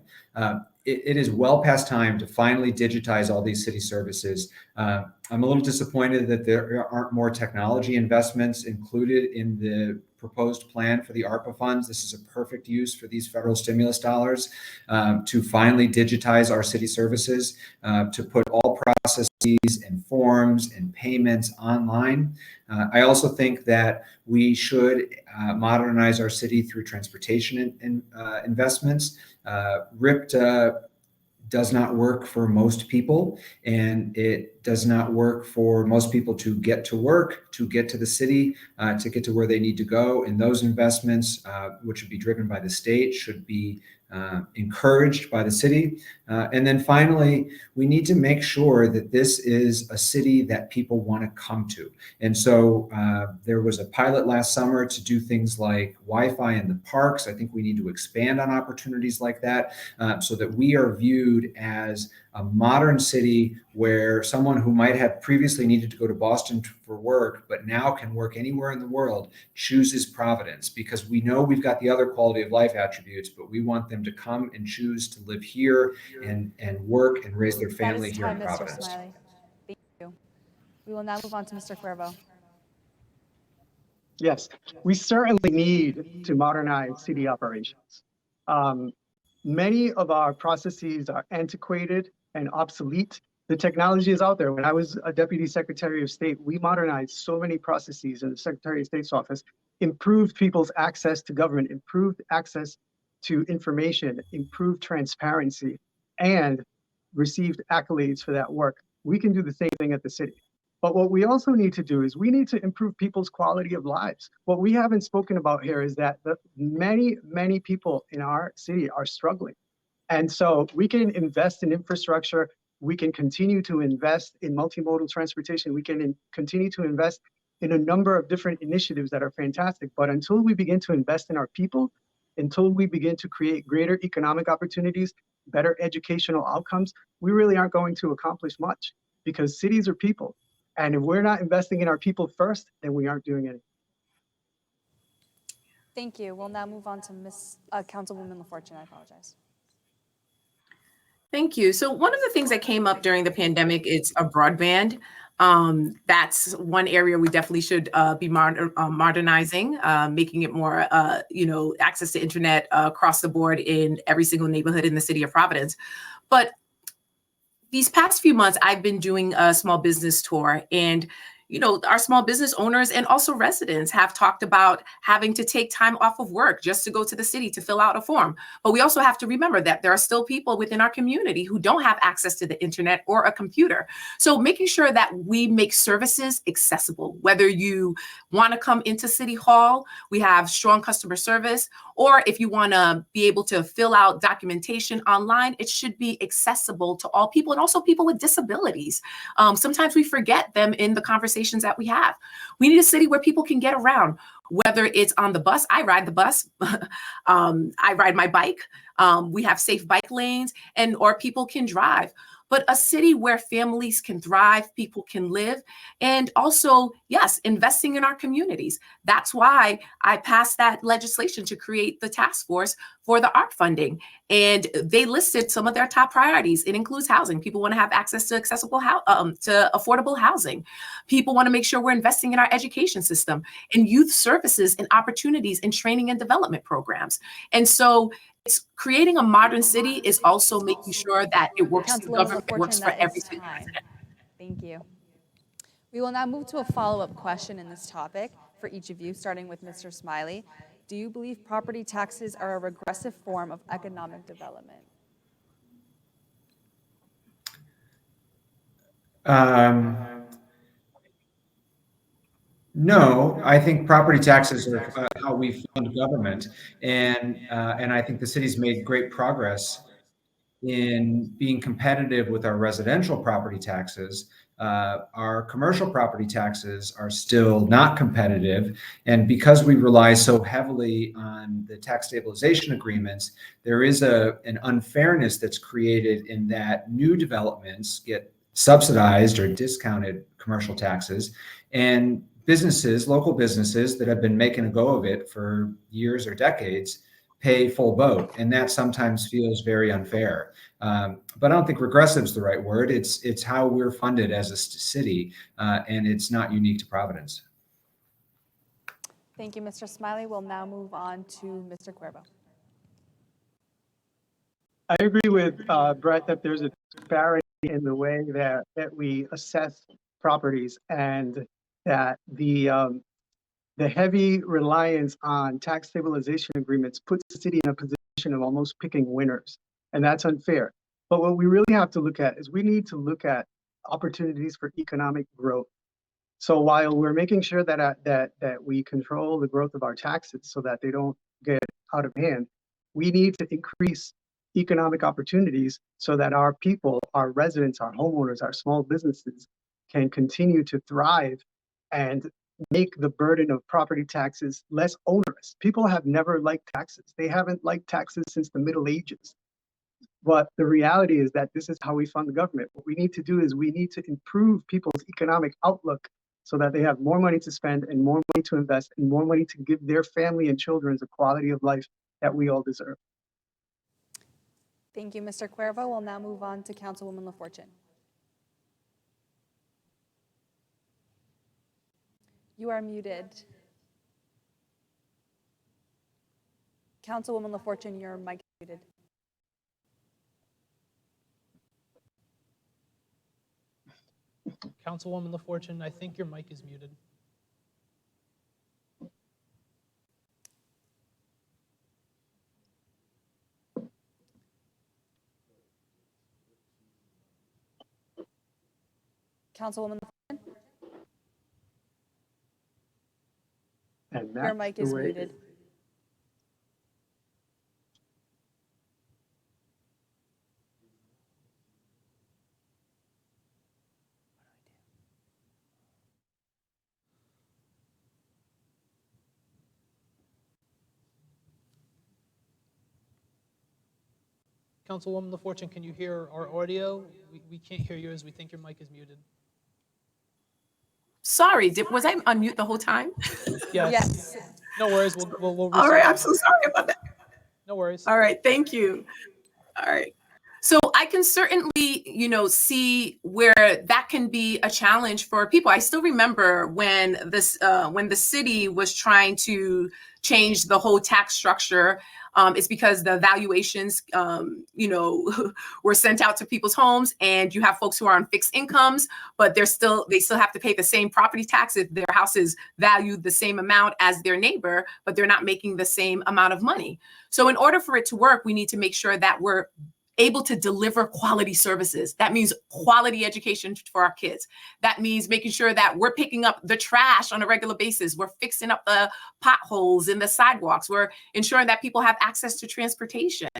It is well past time to finally digitize all these city services. I'm a little disappointed that there aren't more technology investments included in the proposed plan for the ARPA funds. This is a perfect use for these federal stimulus dollars to finally digitize our city services, to put all processes and forms and payments online. I also think that we should modernize our city through transportation investments. RIPT does not work for most people, and it does not work for most people to get to work, to get to the city, to get to where they need to go. And those investments, which would be driven by the state, should be encouraged by the city. And then finally, we need to make sure that this is a city that people want to come to. And so there was a pilot last summer to do things like Wi-Fi in the parks. I think we need to expand on opportunities like that so that we are viewed as a modern city where someone who might have previously needed to go to Boston for work, but now can work anywhere in the world, chooses Providence, because we know we've got the other quality of life attributes, but we want them to come and choose to live here and work and raise their family here in Providence. Mr. Smiley. Thank you. We will now move on to Mr. Cuervo. Yes, we certainly need to modernize city operations. Many of our processes are antiquated and obsolete. The technology is out there. When I was a Deputy Secretary of State, we modernized so many processes in the Secretary of State's office, improved people's access to government, improved access to information, improved transparency, and received accolades for that work. We can do the same thing at the city. But what we also need to do is we need to improve people's quality of lives. What we haven't spoken about here is that many, many people in our city are struggling. And so we can invest in infrastructure. We can continue to invest in multimodal transportation. We can continue to invest in a number of different initiatives that are fantastic. But until we begin to invest in our people, until we begin to create greater economic opportunities, better educational outcomes, we really aren't going to accomplish much, because cities are people. And if we're not investing in our people first, then we aren't doing anything. Thank you. We'll now move on to Councilwoman the Fortune. I apologize. Thank you. So one of the things that came up during the pandemic is a broadband. That's one area we definitely should be modernizing, making it more, access to internet across the board in every single neighborhood in the city of Providence. But these past few months, I've been doing a small business tour, and our small business owners and also residents have talked about having to take time off of work just to go to the city to fill out a form. But we also have to remember that there are still people within our community who don't have access to the internet or a computer. So making sure that we make services accessible, whether you want to come into City Hall, we have strong customer service, or if you want to be able to fill out documentation online, it should be accessible to all people, and also people with disabilities. Sometimes we forget them in the conversations that we have. We need a city where people can get around, whether it's on the bus. I ride the bus. I ride my bike. We have safe bike lanes, or people can drive. But a city where families can thrive, people can live, and also, yes, investing in our communities. That's why I passed that legislation to create the task force for the ARP funding. And they listed some of their top priorities. It includes housing. People want to have access to accessible, to affordable housing. People want to make sure we're investing in our education system, in youth services and opportunities in training and development programs. And so it's creating a modern city is also making sure that it works, the government works for every single resident. Thank you. We will now move to a follow-up question in this topic for each of you, starting with Mr. Smiley. Do you believe property taxes are a regressive form of economic development? No, I think property taxes are how we fund government, and I think the city's made great progress in being competitive with our residential property taxes, Our commercial property taxes are still not competitive. And because we rely so heavily on the tax stabilization agreements, there is an unfairness that's created in that new developments get subsidized or discounted commercial taxes, and businesses, local businesses that have been making a go of it for years or decades, pay full boat, and that sometimes feels very unfair. But I don't think regressive is the right word. It's how we're funded as a city, and it's not unique to Providence. Thank you, Mr. Smiley. We'll now move on to Mr. Cuervo. I agree with Brett that there's a disparity in the way that we assess properties, and that the heavy reliance on tax stabilization agreements puts the city in a position of almost picking winners, and that's unfair. But what we really have to look at is we need to look at opportunities for economic growth. So while we're making sure that we control the growth of our taxes so that they don't get out of hand, we need to increase economic opportunities so that our people, our residents, our homeowners, our small businesses can continue to thrive and make the burden of property taxes less onerous. People have never liked taxes. They haven't liked taxes since the Middle Ages. But the reality is that this is how we fund the government. What we need to do is we need to improve people's economic outlook so that they have more money to spend and more money to invest and more money to give their family and children the quality of life that we all deserve. Thank you, Mr. Cuervo. We'll now move on to Councilwoman the Fortune. You are muted. Councilwoman the Fortune, your mic is muted. Councilwoman the Fortune, I think your mic is muted. Councilwoman the Fortune, And your that's mic the is way muted. Councilwoman the Fortune, can you hear our audio? We can't hear yours. We think your mic is muted. Sorry, was I on mute the whole time? Yes. Yes. No worries. We'll All restart right, it. I'm so sorry about that. No worries. All right, thank you. All right. So I can certainly, see where that can be a challenge for people. I still remember when the city was trying to change the whole tax structure. It's because the valuations, were sent out to people's homes, and you have folks who are on fixed incomes, but they still have to pay the same property tax if their house is valued the same amount as their neighbor, but they're not making the same amount of money. So in order for it to work, we need to make sure that we're able to deliver quality services. That means quality education for our kids. That means making sure that we're picking up the trash on a regular basis. We're fixing up the potholes in the sidewalks. We're ensuring that people have access to transportation.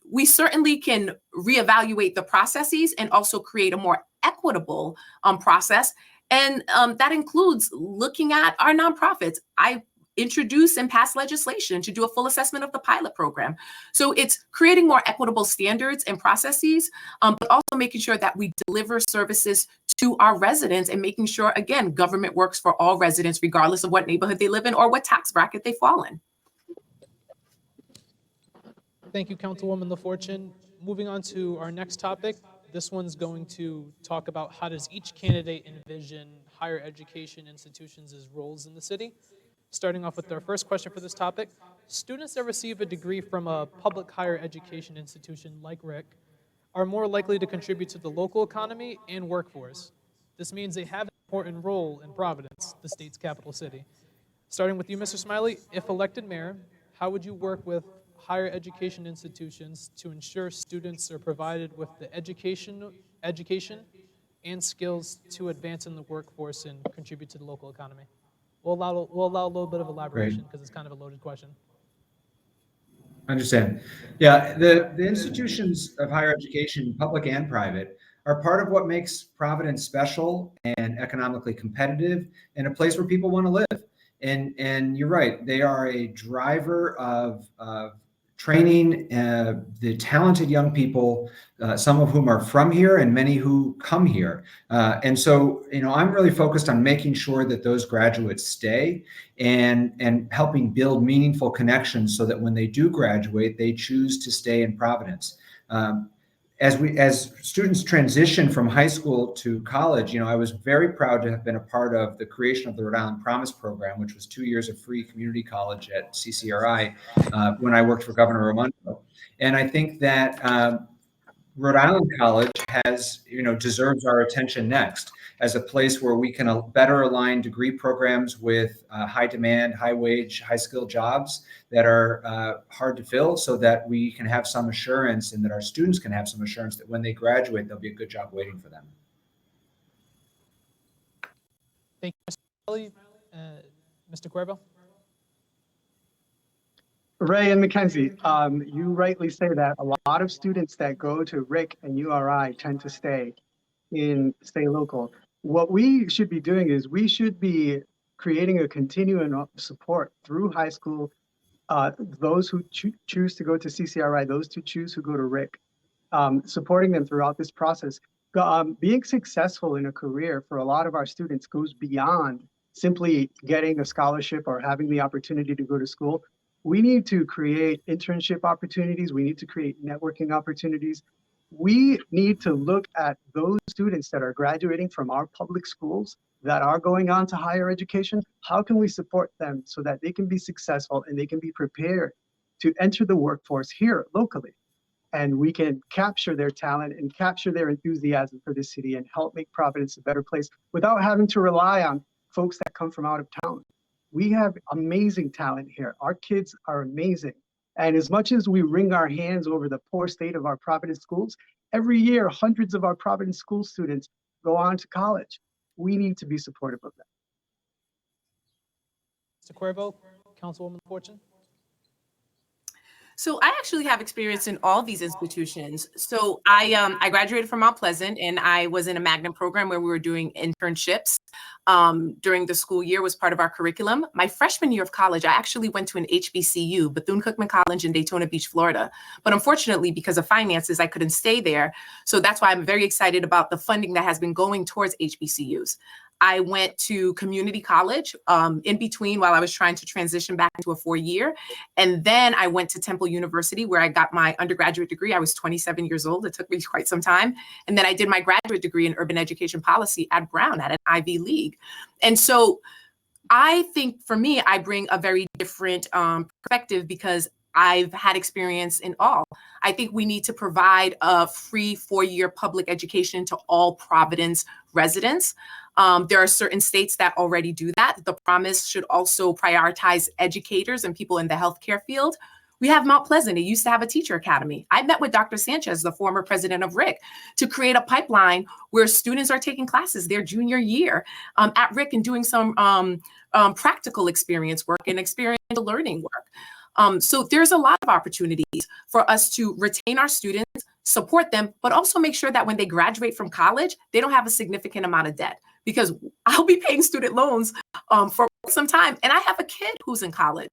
We certainly can reevaluate the processes and also create a more equitable process. And that includes looking at our nonprofits. I introduce and pass legislation to do a full assessment of the pilot program. So it's creating more equitable standards and processes, but also making sure that we deliver services to our residents and making sure, again, government works for all residents, regardless of what neighborhood they live in or what tax bracket they fall in. Thank you, Councilwoman the Fortune. Moving on to our next topic. This one's going to talk about how does each candidate envision higher education institutions as roles in the city. Starting off with our first question for this topic, students that receive a degree from a public higher education institution like RIC are more likely to contribute to the local economy and workforce. This means they have an important role in Providence, the state's capital city. Starting with you, Mr. Smiley, if elected mayor, how would you work with higher education institutions to ensure students are provided with the education and skills to advance in the workforce and contribute to the local economy? We'll allow a little bit of elaboration because it's kind of a loaded question. I understand. Yeah, the institutions of higher education, public and private, are part of what makes Providence special and economically competitive and a place where people want to live. And you're right, they are a driver of training the talented young people, some of whom are from here and many who come here. And so, I'm really focused on making sure that those graduates stay and helping build meaningful connections so that when they do graduate, they choose to stay in Providence. As students transition from high school to college, I was very proud to have been a part of the creation of the Rhode Island Promise program, which was 2 years of free community college at CCRI when I worked for Governor Raimondo. And I think that Rhode Island College deserves our attention next as a place where we can better align degree programs with high demand, high wage, high skilled jobs that are hard to fill, so that we can have some assurance and that our students can have some assurance that when they graduate, there'll be a good job waiting for them. Thank you, Mr. Smiley. Mr. Cuervo? Ray and Mackenzie, you rightly say that a lot of students that go to RIC and URI tend to stay local. What we should be doing is we should be creating a continuum of support through high school, those who choose to go to CCRI, those who choose to go to RIC, supporting them throughout this process. Being successful in a career for a lot of our students goes beyond simply getting a scholarship or having the opportunity to go to school. We need to create internship opportunities. We need to create networking opportunities. We need to look at those students that are graduating from our public schools that are going on to higher education. How can we support them so that they can be successful and they can be prepared to enter the workforce here locally? And we can capture their talent and capture their enthusiasm for this city and help make Providence a better place without having to rely on folks that come from out of town. We have amazing talent here. Our kids are amazing. And as much as we wring our hands over the poor state of our Providence schools, every year, hundreds of our Providence school students go on to college. We need to be supportive of them. Mr. Cuervo, Councilwoman Fortune? So I actually have experience in all these institutions. So I graduated from Mount Pleasant, and I was in a magnet program where we were doing internships during the school year, was part of our curriculum. My freshman year of college, I actually went to an HBCU, Bethune-Cookman College in Daytona Beach, Florida. But unfortunately, because of finances, I couldn't stay there. So that's why I'm very excited about the funding that has been going towards HBCUs. I went to community college in between while I was trying to transition back into a 4-year. And then I went to Temple University where I got my undergraduate degree. I was 27 years old. It took me quite some time. And then I did my graduate degree in urban education policy at Brown at an Ivy League. And so I think for me, I bring a very different perspective because I've had experience in all. I think we need to provide a free 4-year public education to all Providence residents. There are certain states that already do that. The Promise should also prioritize educators and people in the healthcare field. We have Mount Pleasant. It used to have a teacher academy. I met with Dr. Sanchez, the former president of RIC, to create a pipeline where students are taking classes their junior year at RIC and doing some practical experience work and experiential learning work. So there's a lot of opportunities for us to retain our students, support them, but also make sure that when they graduate from college, they don't have a significant amount of debt, because I'll be paying student loans for some time. And I have a kid who's in college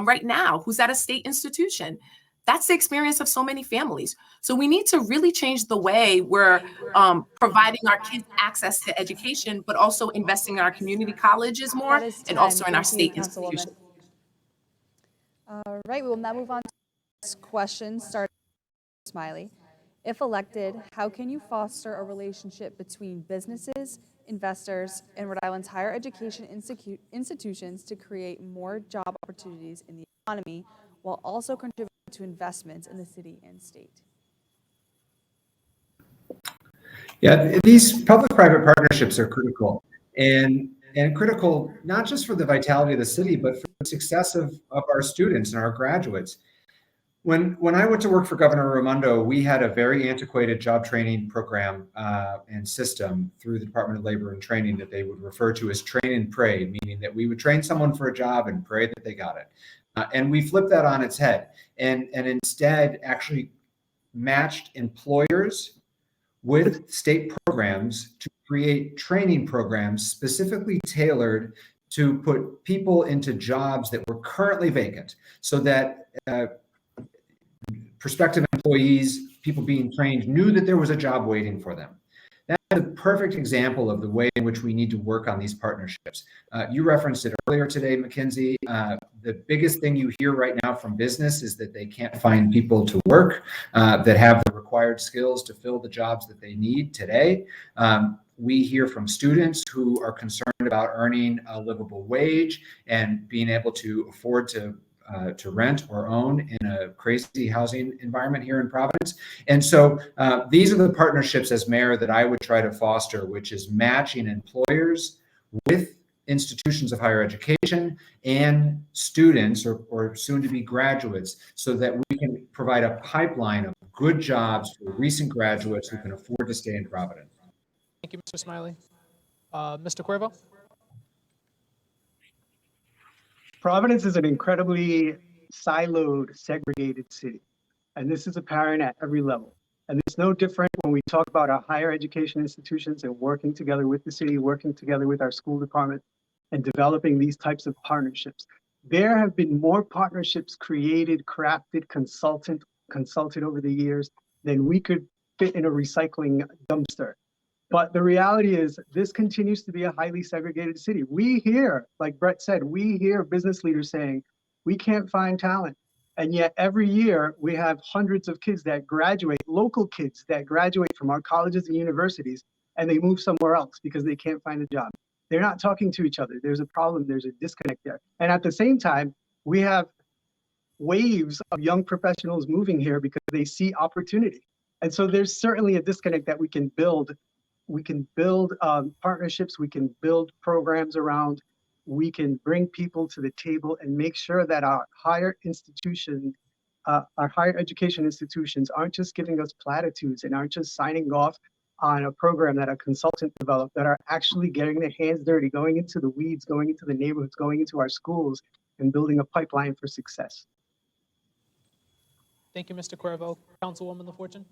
right now, who's at a state institution. That's the experience of so many families. So we need to really change the way we're providing our kids access to education, but also investing in our community colleges more and also in our state institutions. All right, we will now move on to this question, starting with Smiley. If elected, how can you foster a relationship between businesses, investors, and Rhode Island's higher education institutions to create more job opportunities in the economy while also contributing to investments in the city and state? Yeah, these public-private partnerships are critical, and critical not just for the vitality of the city, but for the success of our students and our graduates. When I went to work for Governor Raimondo, we had a very antiquated job training program and system through the Department of Labor and Training that they would refer to as train and pray, meaning that we would train someone for a job and pray that they got it. And we flipped that on its head and instead actually matched employers with state programs to create training programs specifically tailored to put people into jobs that were currently vacant so that prospective employees, people being trained, knew that there was a job waiting for them. That's a perfect example of the way in which we need to work on these partnerships. You referenced it earlier today, Mackenzie. The biggest thing you hear right now from business is that they can't find people to work that have the required skills to fill the jobs that they need today. We hear from students who are concerned about earning a livable wage and being able to afford to rent or own in a crazy housing environment here in Providence. And so these are the partnerships as mayor that I would try to foster, which is matching employers with institutions of higher education and students or soon to be graduates so that we can provide a pipeline of good jobs for recent graduates who can afford to stay in Providence. Thank you, Mr. Smiley. Mr. Cuervo? Providence is an incredibly siloed, segregated city. And this is apparent at every level. And it's no different when we talk about our higher education institutions and working together with the city, working together with our school department, and developing these types of partnerships. There have been more partnerships created, crafted, consulted over the years than we could fit in a recycling dumpster. But the reality is this continues to be a highly segregated city. We hear, like Brett said, we hear business leaders saying, we can't find talent. And yet every year we have hundreds of kids that graduate, local kids that graduate from our colleges and universities, and they move somewhere else because they can't find a job. They're not talking to each other. There's a problem, there's a disconnect there. And at the same time, we have waves of young professionals moving here because they see opportunity. And so there's certainly a disconnect that we can build. We can build partnerships, we can build programs around, we can bring people to the table and make sure that our higher institutions, our higher education institutions aren't just giving us platitudes and aren't just signing off on a program that a consultant developed, that are actually getting their hands dirty, going into the weeds, going into the neighborhoods, going into our schools and building a pipeline for success. Thank you, Mr. Cuervo. Councilwoman the Fortune?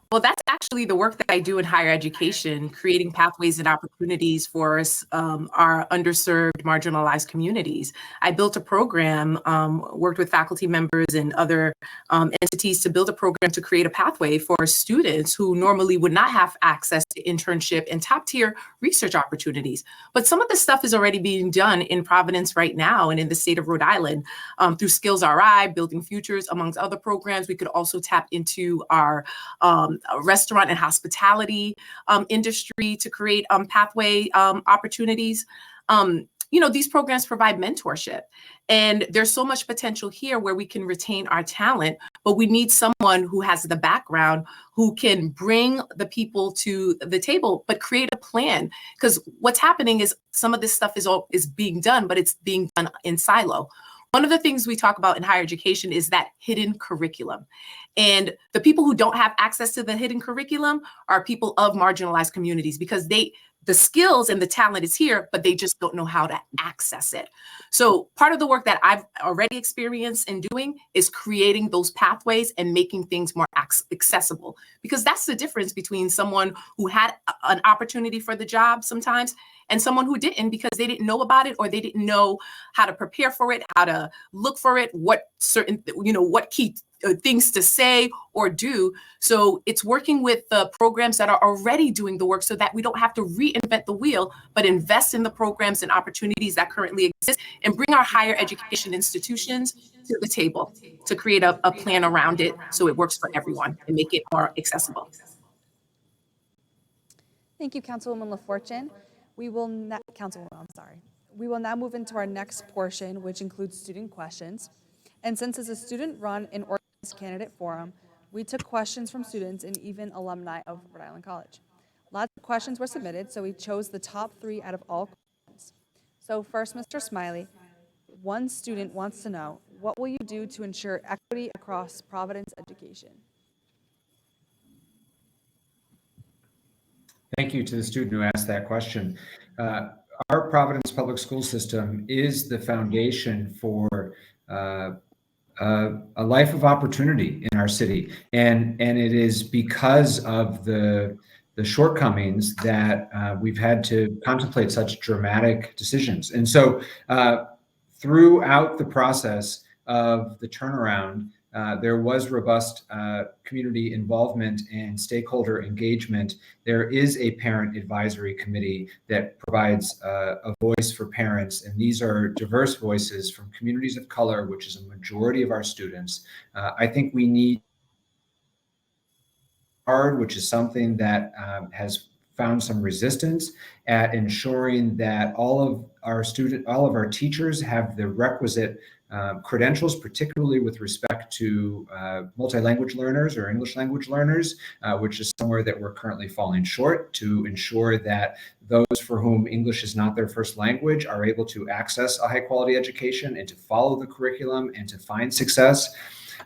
Well, that's actually the work that I do in higher education, creating pathways and opportunities for our underserved, marginalized communities. I built a program, worked with faculty members and other entities to build a program to create a pathway for students who normally would not have access to internship and top tier research opportunities. But some of this stuff is already being done in Providence right now and in the state of Rhode Island through Skills RI, Building Futures, amongst other programs. We could also tap into our restaurant and hospitality industry to create pathway opportunities. These programs provide mentorship, and there's so much potential here where we can retain our talent, but we need someone who has the background who can bring the people to the table, but create a plan. Because what's happening is some of this stuff is being done, but it's being done in silo. One of the things we talk about in higher education is that hidden curriculum. And the people who don't have access to the hidden curriculum are people of marginalized communities because the skills and the talent is here, but they just don't know how to access it. So part of the work that I've already experienced in doing is creating those pathways and making things more accessible, because that's the difference between someone who had an opportunity for the job sometimes and someone who didn't, because they didn't know about it or they didn't know how to prepare for it, how to look for it, what key things to say or do. So it's working with the programs that are already doing the work so that we don't have to reinvent the wheel, but invest in the programs and opportunities that currently exist and bring our higher education institutions to the table to create a plan around it so it works for everyone and make it more accessible. Thank you, Councilwoman La Fortune. We will now move into our next portion, which includes student questions. And since it's a student-run and organized candidate forum, we took questions from students and even alumni of Rhode Island College. Lots of questions were submitted, so we chose the top 3 out of all questions. So first, Mr. Smiley, one student wants to know, what will you do to ensure equity across Providence education? Thank you to the student who asked that question. Our Providence public school system is the foundation for a life of opportunity in our city, and it is because of the shortcomings that we've had to contemplate such dramatic decisions. And so throughout the process of the turnaround, there was robust community involvement and stakeholder engagement. There is a parent advisory committee that provides a voice for parents, and these are diverse voices from communities of color, which is a majority of our students. I think we need hard, which is something that has found some resistance at ensuring that all of our teachers have the requisite credentials, particularly with respect to multi-language learners or English language learners, which is somewhere that we're currently falling short, to ensure that those for whom English is not their first language are able to access a high quality education and to follow the curriculum and to find success.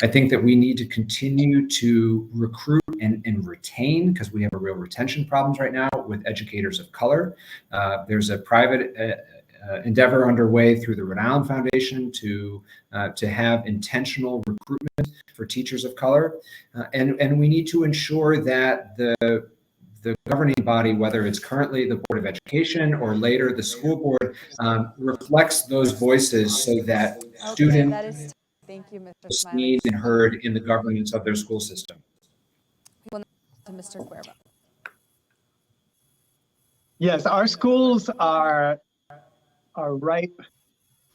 I think that we need to continue to recruit and retain, because we have a real retention problems right now with educators of color. There's a private endeavor underway through the Rhode Island Foundation to have intentional recruitment for teachers of color, and we need to ensure that the governing body, whether it's currently the Board of Education or later the school board, reflects those voices so that students Thank you, Mr. are Smiley. seen and heard in the governance of their school system. To Mr. Cuervo. Yes, our schools are ripe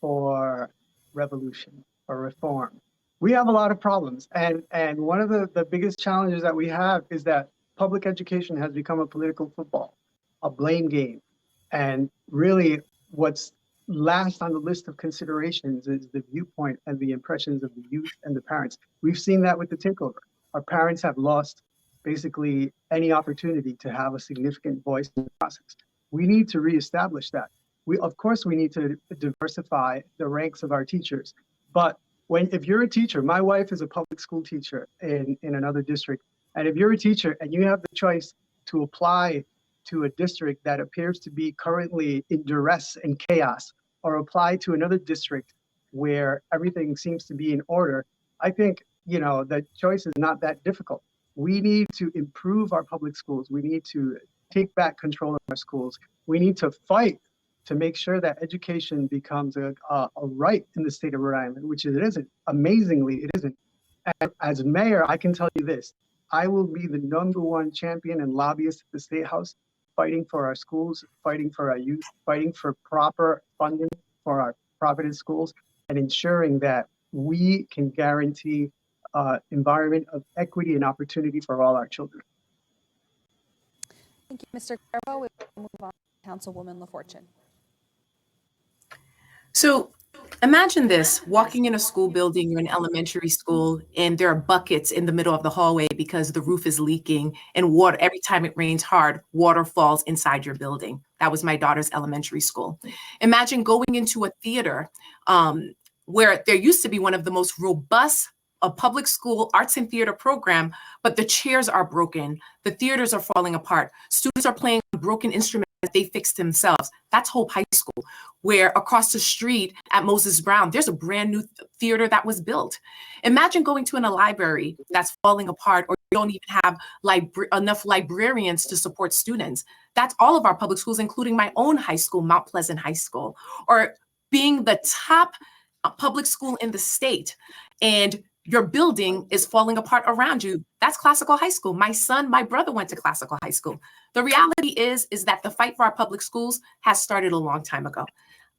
for revolution or reform. We have a lot of problems, and one of the biggest challenges that we have is that public education has become a political football, a blame game, and really what's last on the list of considerations is the viewpoint and the impressions of the youth and the parents. We've seen that with the takeover. Our parents have lost basically any opportunity to have a significant voice in the process. We need to reestablish that. Of course, we need to diversify the ranks of our teachers. But if you're a teacher, my wife is a public school teacher in another district, and if you're a teacher and you have the choice to apply to a district that appears to be currently in duress and chaos, or apply to another district where everything seems to be in order, I think, the choice is not that difficult. We need to improve our public schools. We need to take back control of our schools. We need to fight to make sure that education becomes a right in the state of Rhode Island, which it isn't. Amazingly, it isn't. And as mayor, I can tell you this: I will be the #1 champion and lobbyist at the State House, fighting for our schools, fighting for our youth, fighting for proper funding for our Providence schools, and ensuring that we can guarantee environment of equity and opportunity for all our children. Thank you, Mr. Cuervo. We will move on to Councilwoman the Fortune. So imagine this: walking in a school building, you're in elementary school, and there are buckets in the middle of the hallway because the roof is leaking, and water, every time it rains hard, water falls inside your building. That was my daughter's elementary school. Imagine going into a theater where there used to be one of the most robust public school arts and theater program, but the chairs are broken. The theaters are falling apart. Students are playing broken instruments that they fixed themselves. That's Hope High School, where across the street at Moses Brown, there's a brand new theater that was built. Imagine going to a library that's falling apart, or you don't even have enough librarians to support students. That's all of our public schools, including my own high school, Mount Pleasant High School, or being the top public school in the state, and your building is falling apart around you. That's Classical High School. My brother went to Classical High School. The reality is that the fight for our public schools has started a long time ago.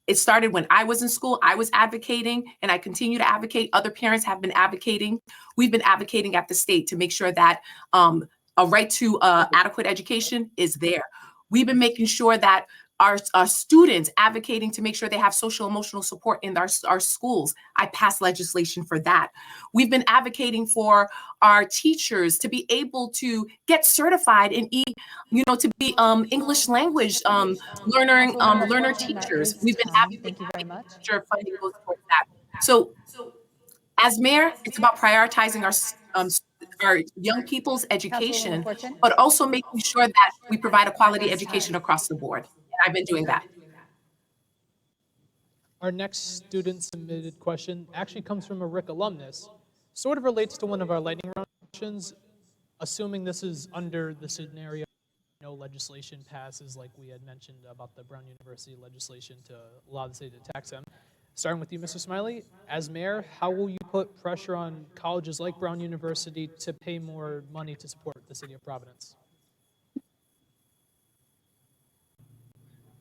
It started when I was in school. I was advocating, and I continue to advocate. Other parents have been advocating. We've been advocating at the state to make sure that a right to adequate education is there. We've been making sure that our students, advocating to make sure they have social emotional support in our schools. I passed legislation for that. We've been advocating for our teachers to be able to get certified and to be English language learner teachers. We've been advocating for funding goes towards that. So as mayor, it's about prioritizing our young people's education, but also making sure that we provide a quality education across the board. I've been doing that. Our next student submitted question actually comes from a Rick alumnus. Sort of relates to one of our lightning round questions, assuming this is under the scenario no legislation passes, like we had mentioned about the Brown University legislation to allow the city to tax them. Starting with you, Mr. Smiley, as mayor, how will you put pressure on colleges like Brown University to pay more money to support the city of Providence?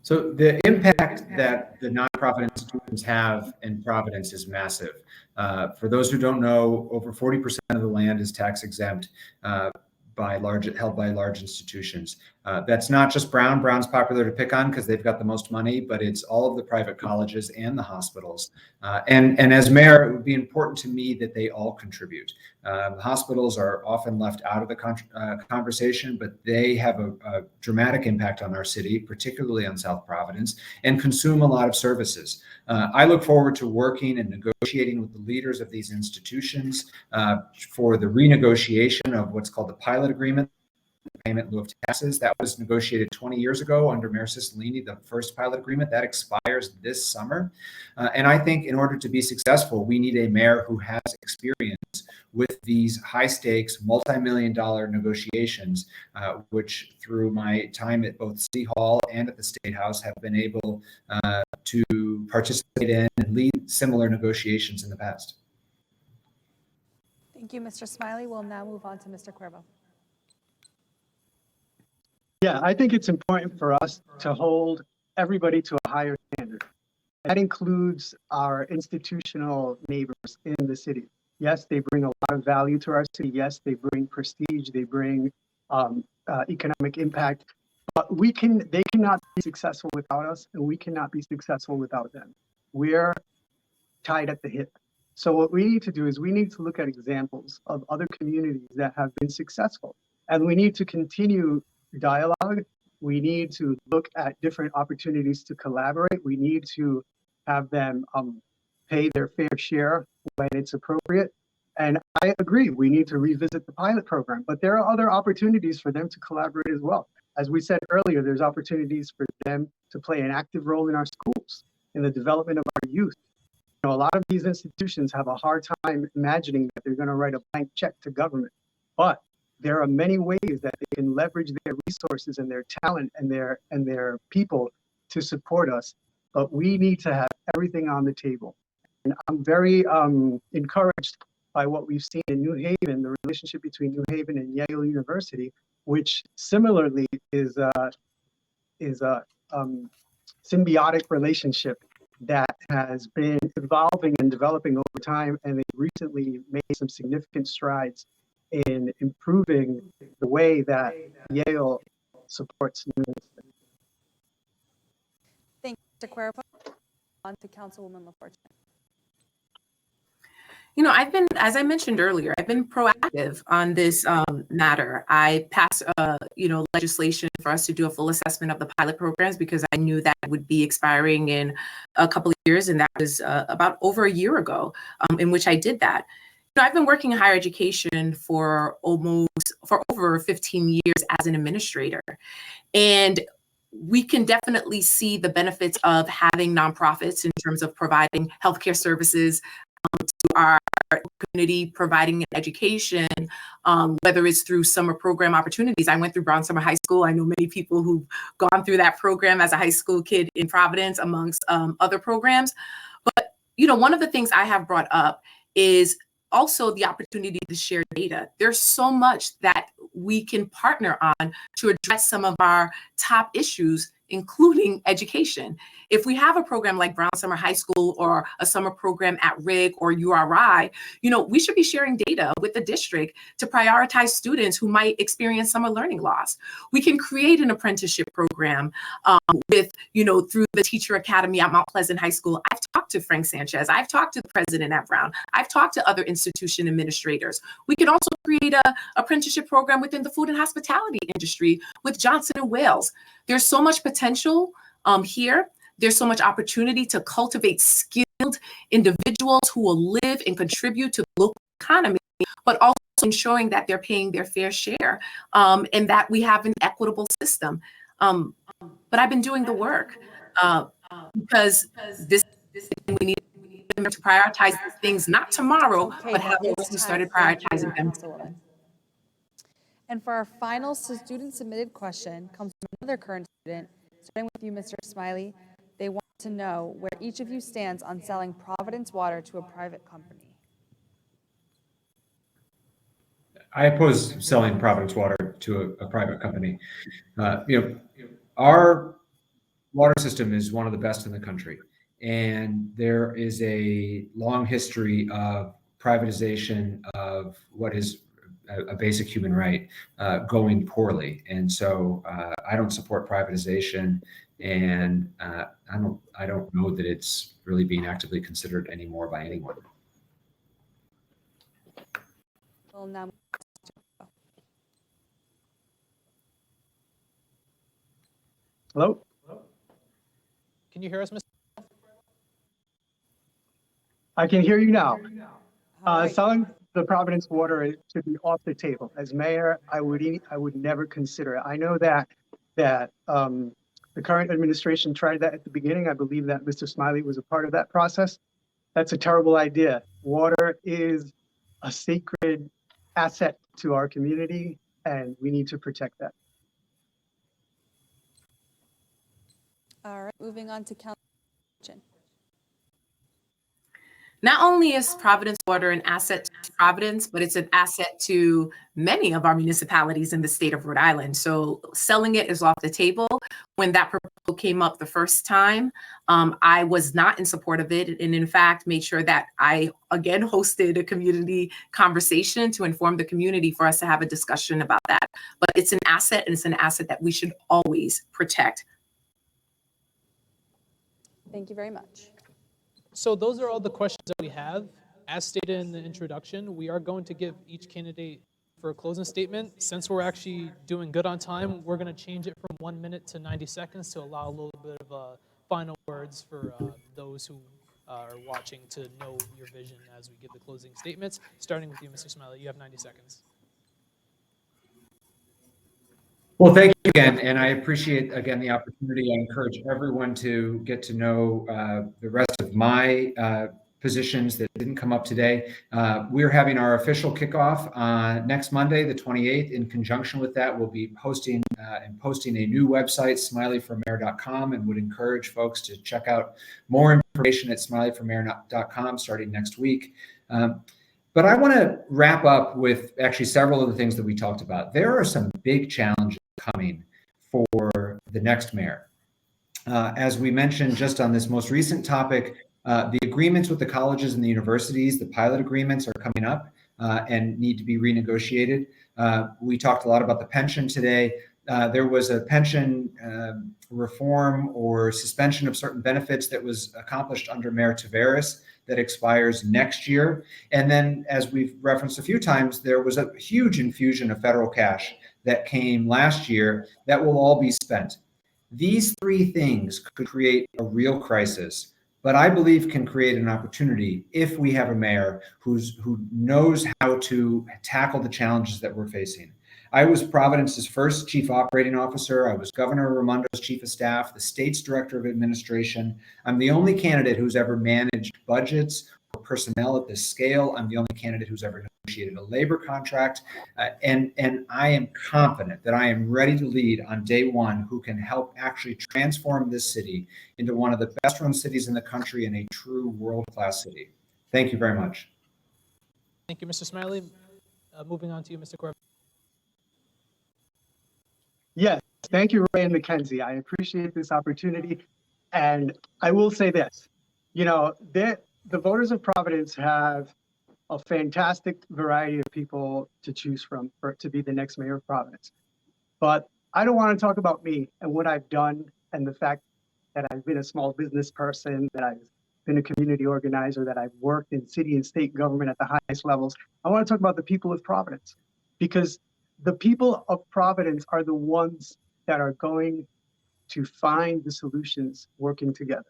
So the impact that the nonprofit institutions have in Providence is massive. For those who don't know, over 40% of the land is tax exempt. Held by large institutions. That's not just Brown. Brown's popular to pick on because they've got the most money, but it's all of the private colleges and the hospitals. And as mayor, it would be important to me that they all contribute. The hospitals are often left out of the conversation, but they have a dramatic impact on our city, particularly on South Providence, and consume a lot of services. I look forward to working and negotiating with the leaders of these institutions for the renegotiation of what's called the pilot agreement, payment in lieu of taxes. That was negotiated 20 years ago under Mayor Cicilline, the first pilot agreement. That expires this summer. And I think in order to be successful, we need a mayor who has experience with these high stakes, multi-million-dollar negotiations, which through my time at both City Hall and at the State House have been able to participate in and lead similar negotiations in the past. Thank you, Mr. Smiley. We'll now move on to Mr. Cuervo. Yeah, I think it's important for us to hold everybody to a higher standard. That includes our institutional neighbors in the city. Yes, they bring a lot of value to our city. Yes, they bring prestige. They bring economic impact. But they cannot be successful without us, and we cannot be successful without them. We're tied at the hip. So what we need to do is we need to look at examples of other communities that have been successful, and we need to continue dialogue. We need to look at different opportunities to collaborate. We need to have them pay their fair share when it's appropriate. And I agree, we need to revisit the pilot program, but there are other opportunities for them to collaborate as well. As we said earlier, there's opportunities for them to play an active role in our schools, in the development of our youth. You know, a lot of these institutions have a hard time imagining that they're going to write a blank check to government, but there are many ways that they can leverage their resources and their talent and their people to support us. But we need to have everything on the table. And I'm very encouraged by what we've seen in New Haven, the relationship between New Haven and Yale University, which similarly is a symbiotic relationship that has been evolving and developing over time. And they recently made some significant strides in improving the way that Yale supports students. Thank you, Mr. Cuervo. On to Councilwoman the Fortune. You know, as I mentioned earlier, I've been proactive on this matter. I passed, legislation for us to do a full assessment of the pilot programs because I knew that would be expiring in a couple of years, and that was about over a year ago, in which I did that. You know, I've been working in higher education for over 15 years as an administrator, and we can definitely see the benefits of having nonprofits in terms of providing healthcare services to our community, providing an education, whether it's through summer program opportunities. I went through Brown Summer High School. I know many people who've gone through that program as a high school kid in Providence, amongst other programs. But, you know, one of the things I have brought up is also the opportunity to share data. There's so much that we can partner on to address some of our top issues, including education. If we have a program like Brown Summer High School or a summer program at Rig or URI, you know, we should be sharing data with the district to prioritize students who might experience summer learning loss. We can create an apprenticeship program through the Teacher Academy at Mount Pleasant High School. I've talked to Frank Sanchez. I've talked to the president at Brown. I've talked to other institution administrators. We can also create a apprenticeship program within the food and hospitality industry with Johnson & Wales. There's so much potential here. There's so much opportunity to cultivate skilled individuals who will live and contribute to the local economy, but also ensuring that they're paying their fair share and that we have an equitable system. But I've been doing the work because this we need them to prioritize these things, not tomorrow, Okay, but have it's already time. started Thank you, prioritizing them. Councilwoman. And for our final student-submitted question comes from another current student, starting with you, Mr. Smiley. They want to know where each of you stands on selling Providence water to a private company. I oppose selling Providence water to a private company. Our water system is one of the best in the country, and there is a long history of privatization of what is a basic human right going poorly. And so I don't support privatization, and I don't know that it's really being actively considered anymore by anyone. Well, now, Hello? Can you hear us, Mr.? I can hear you now. all right. Selling the Providence water should be off the table. As mayor, I would never consider it. I know that the current administration tried that at the beginning. I believe that Mr. Smiley was a part of that process. That's a terrible idea. Water is a sacred asset to our community, and we need to protect that. All right, moving on to Councilwoman Fortune. Not only is Providence water an asset to Providence, but it's an asset to many of our municipalities in the state of Rhode Island. So selling it is off the table. When that proposal came up the first time, I was not in support of it. And in fact, made sure that I, again, hosted a community conversation to inform the community for us to have a discussion about that. But it's an asset, and it's an asset that we should always protect. Thank you very much. So those are all the questions that we have. As stated in the introduction, we are going to give each candidate for a closing statement. Since we're actually doing good on time, we're going to change it from 1 minute to 90 seconds to allow a little bit of final words for those who are watching to know your vision as we give the closing statements. Starting with you, Mr. Smiley, you have 90 seconds. Well, thank you again, and I appreciate, again, the opportunity. I encourage everyone to get to know the rest of my positions that didn't come up today. We're having our official kickoff next Monday, the 28th. In conjunction with that, we'll be hosting and posting a new website, smileyformayor.com, and would encourage folks to check out more information at smileyformayor.com starting next week. But I want to wrap up with actually several of the things that we talked about. There are some big challenges coming for the next mayor. As we mentioned just on this most recent topic, the agreements with the colleges and the universities, the pilot agreements are coming up and need to be renegotiated. We talked a lot about the pension today. There was a pension reform or suspension of certain benefits that was accomplished under Mayor Taveras that expires next year. And then, as we've referenced a few times, there was a huge infusion of federal cash that came last year that will all be spent. These three things could create a real crisis, but I believe can create an opportunity if we have a mayor who knows how to tackle the challenges that we're facing. I was Providence's first chief operating officer. I was Governor Raimondo's chief of staff, the state's director of administration. I'm the only candidate who's ever managed budgets or personnel at this scale. I'm the only candidate who's ever negotiated a labor contract. And I am confident that I am ready to lead on day one who can help actually transform this city into one of the best run cities in the country and a true world-class city. Thank you very much. Thank you, Mr. Smiley. Moving on to you, Mr. Corbett. Yes, thank you, Ray and Mackenzie. I appreciate this opportunity. And I will say this, the voters of Providence have a fantastic variety of people to choose from to be the next mayor of Providence. But I don't want to talk about me and what I've done and the fact that I've been a small business person, that I've been a community organizer, that I've worked in city and state government at the highest levels. I want to talk about the people of Providence, because the people of Providence are the ones that are going to find the solutions working together.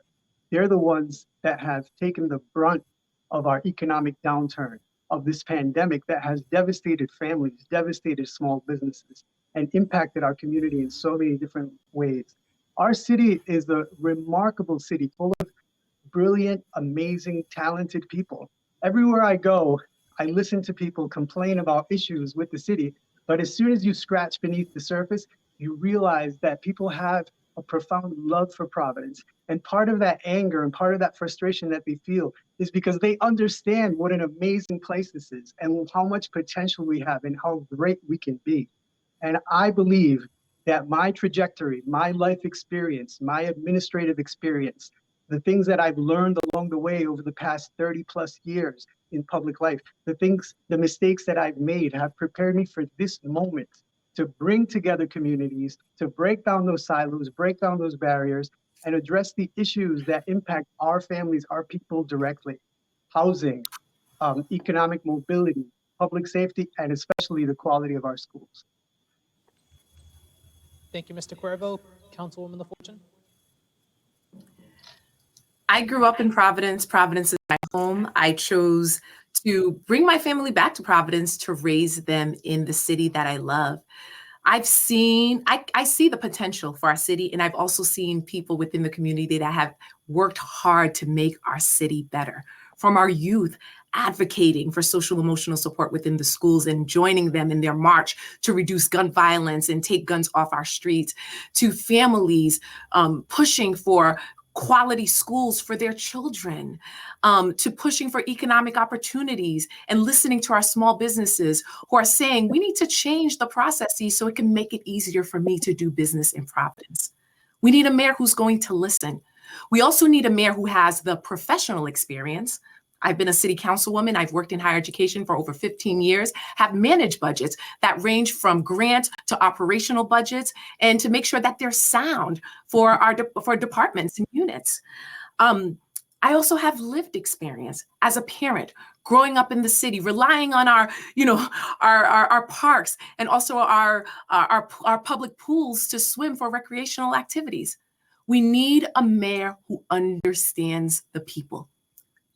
They're the ones that have taken the brunt of our economic downturn, of this pandemic that has devastated families, devastated small businesses, and impacted our community in so many different ways. Our city is a remarkable city full of brilliant, amazing, talented people. Everywhere I go, I listen to people complain about issues with the city, but as soon as you scratch beneath the surface, you realize that people have a profound love for Providence. And part of that anger and part of that frustration that they feel is because they understand what an amazing place this is and how much potential we have and how great we can be. And I believe that my trajectory, my life experience, my administrative experience, the things that I've learned along the way over the past 30 plus years in public life, the mistakes that I've made have prepared me for this moment to bring together communities, to break down those silos, break down those barriers, and address the issues that impact our families, our people directly. Housing, economic mobility, public safety, and especially the quality of our schools. Thank you, Mr. Cuervo. Councilwoman the Fortune. I grew up in Providence. Providence is my home. I chose to bring my family back to Providence to raise them in the city that I love. I see the potential for our city, and I've also seen people within the community that have worked hard to make our city better. From our youth advocating for social emotional support within the schools and joining them in their march to reduce gun violence and take guns off our streets, to families pushing for quality schools for their children, to pushing for economic opportunities and listening to our small businesses who are saying we need to change the processes so it can make it easier for me to do business in Providence. We need a mayor who's going to listen. We also need a mayor who has the professional experience. I've been a city councilwoman. I've worked in higher education for over 15 years, have managed budgets that range from grant to operational budgets, and to make sure that they're sound for for departments and units. I also have lived experience as a parent, growing up in the city, relying on our parks and also our public pools to swim for recreational activities. We need a mayor who understands the people.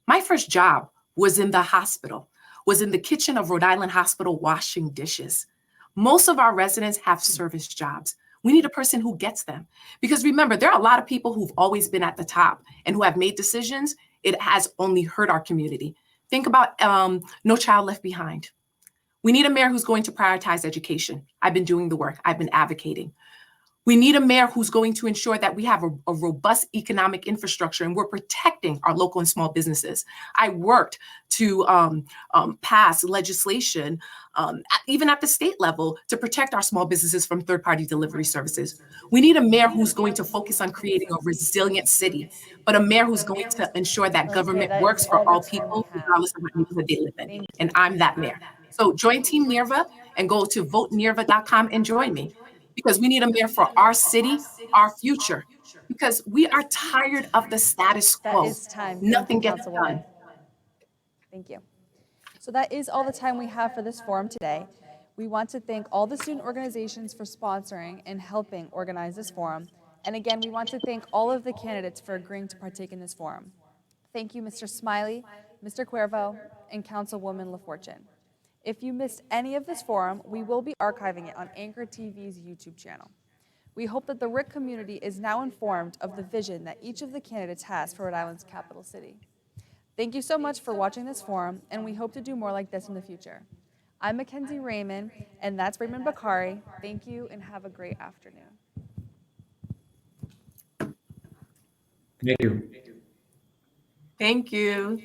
My first job was in the hospital, was in the kitchen of Rhode Island Hospital washing dishes. Most of our residents have service jobs. We need a person who gets them. Because remember, there are a lot of people who've always been at the top and who have made decisions. It has only hurt our community. Think about No Child Left Behind. We need a mayor who's going to prioritize education. I've been doing the work. I've been advocating. We need a mayor who's going to ensure that we have a robust economic infrastructure and we're protecting our local and small businesses. I worked to pass legislation, even at the state level, to protect our small businesses from third-party delivery services. We need a mayor who's going to focus on creating a resilient city, but a mayor who's going to ensure that government works for all people, regardless of what neighborhood they live in. And I'm that mayor. So join Team NIRVA and go to votenirva.com and join me. Because we need a mayor for our city, our future. Because we are tired of the status quo. That is time. Nothing Thank you, gets Councilwoman. done. Thank you. So that is all the time we have for this forum today. We want to thank all the student organizations for sponsoring and helping organize this forum. And again, we want to thank all of the candidates for agreeing to partake in this forum. Thank you, Mr. Smiley, Mr. Cuervo, and Councilwoman La Fortune. If you missed any of this forum, we will be archiving it on Anchor TV's YouTube channel. We hope that the RIC community is now informed of the vision that each of the candidates has for Rhode Island's capital city. Thank you so much for watching this forum, and we hope to do more like this in the future. I'm Mackenzie Raymond, and that's Raymond Bakari. Thank you, and have a great afternoon. Thank you. Thank you.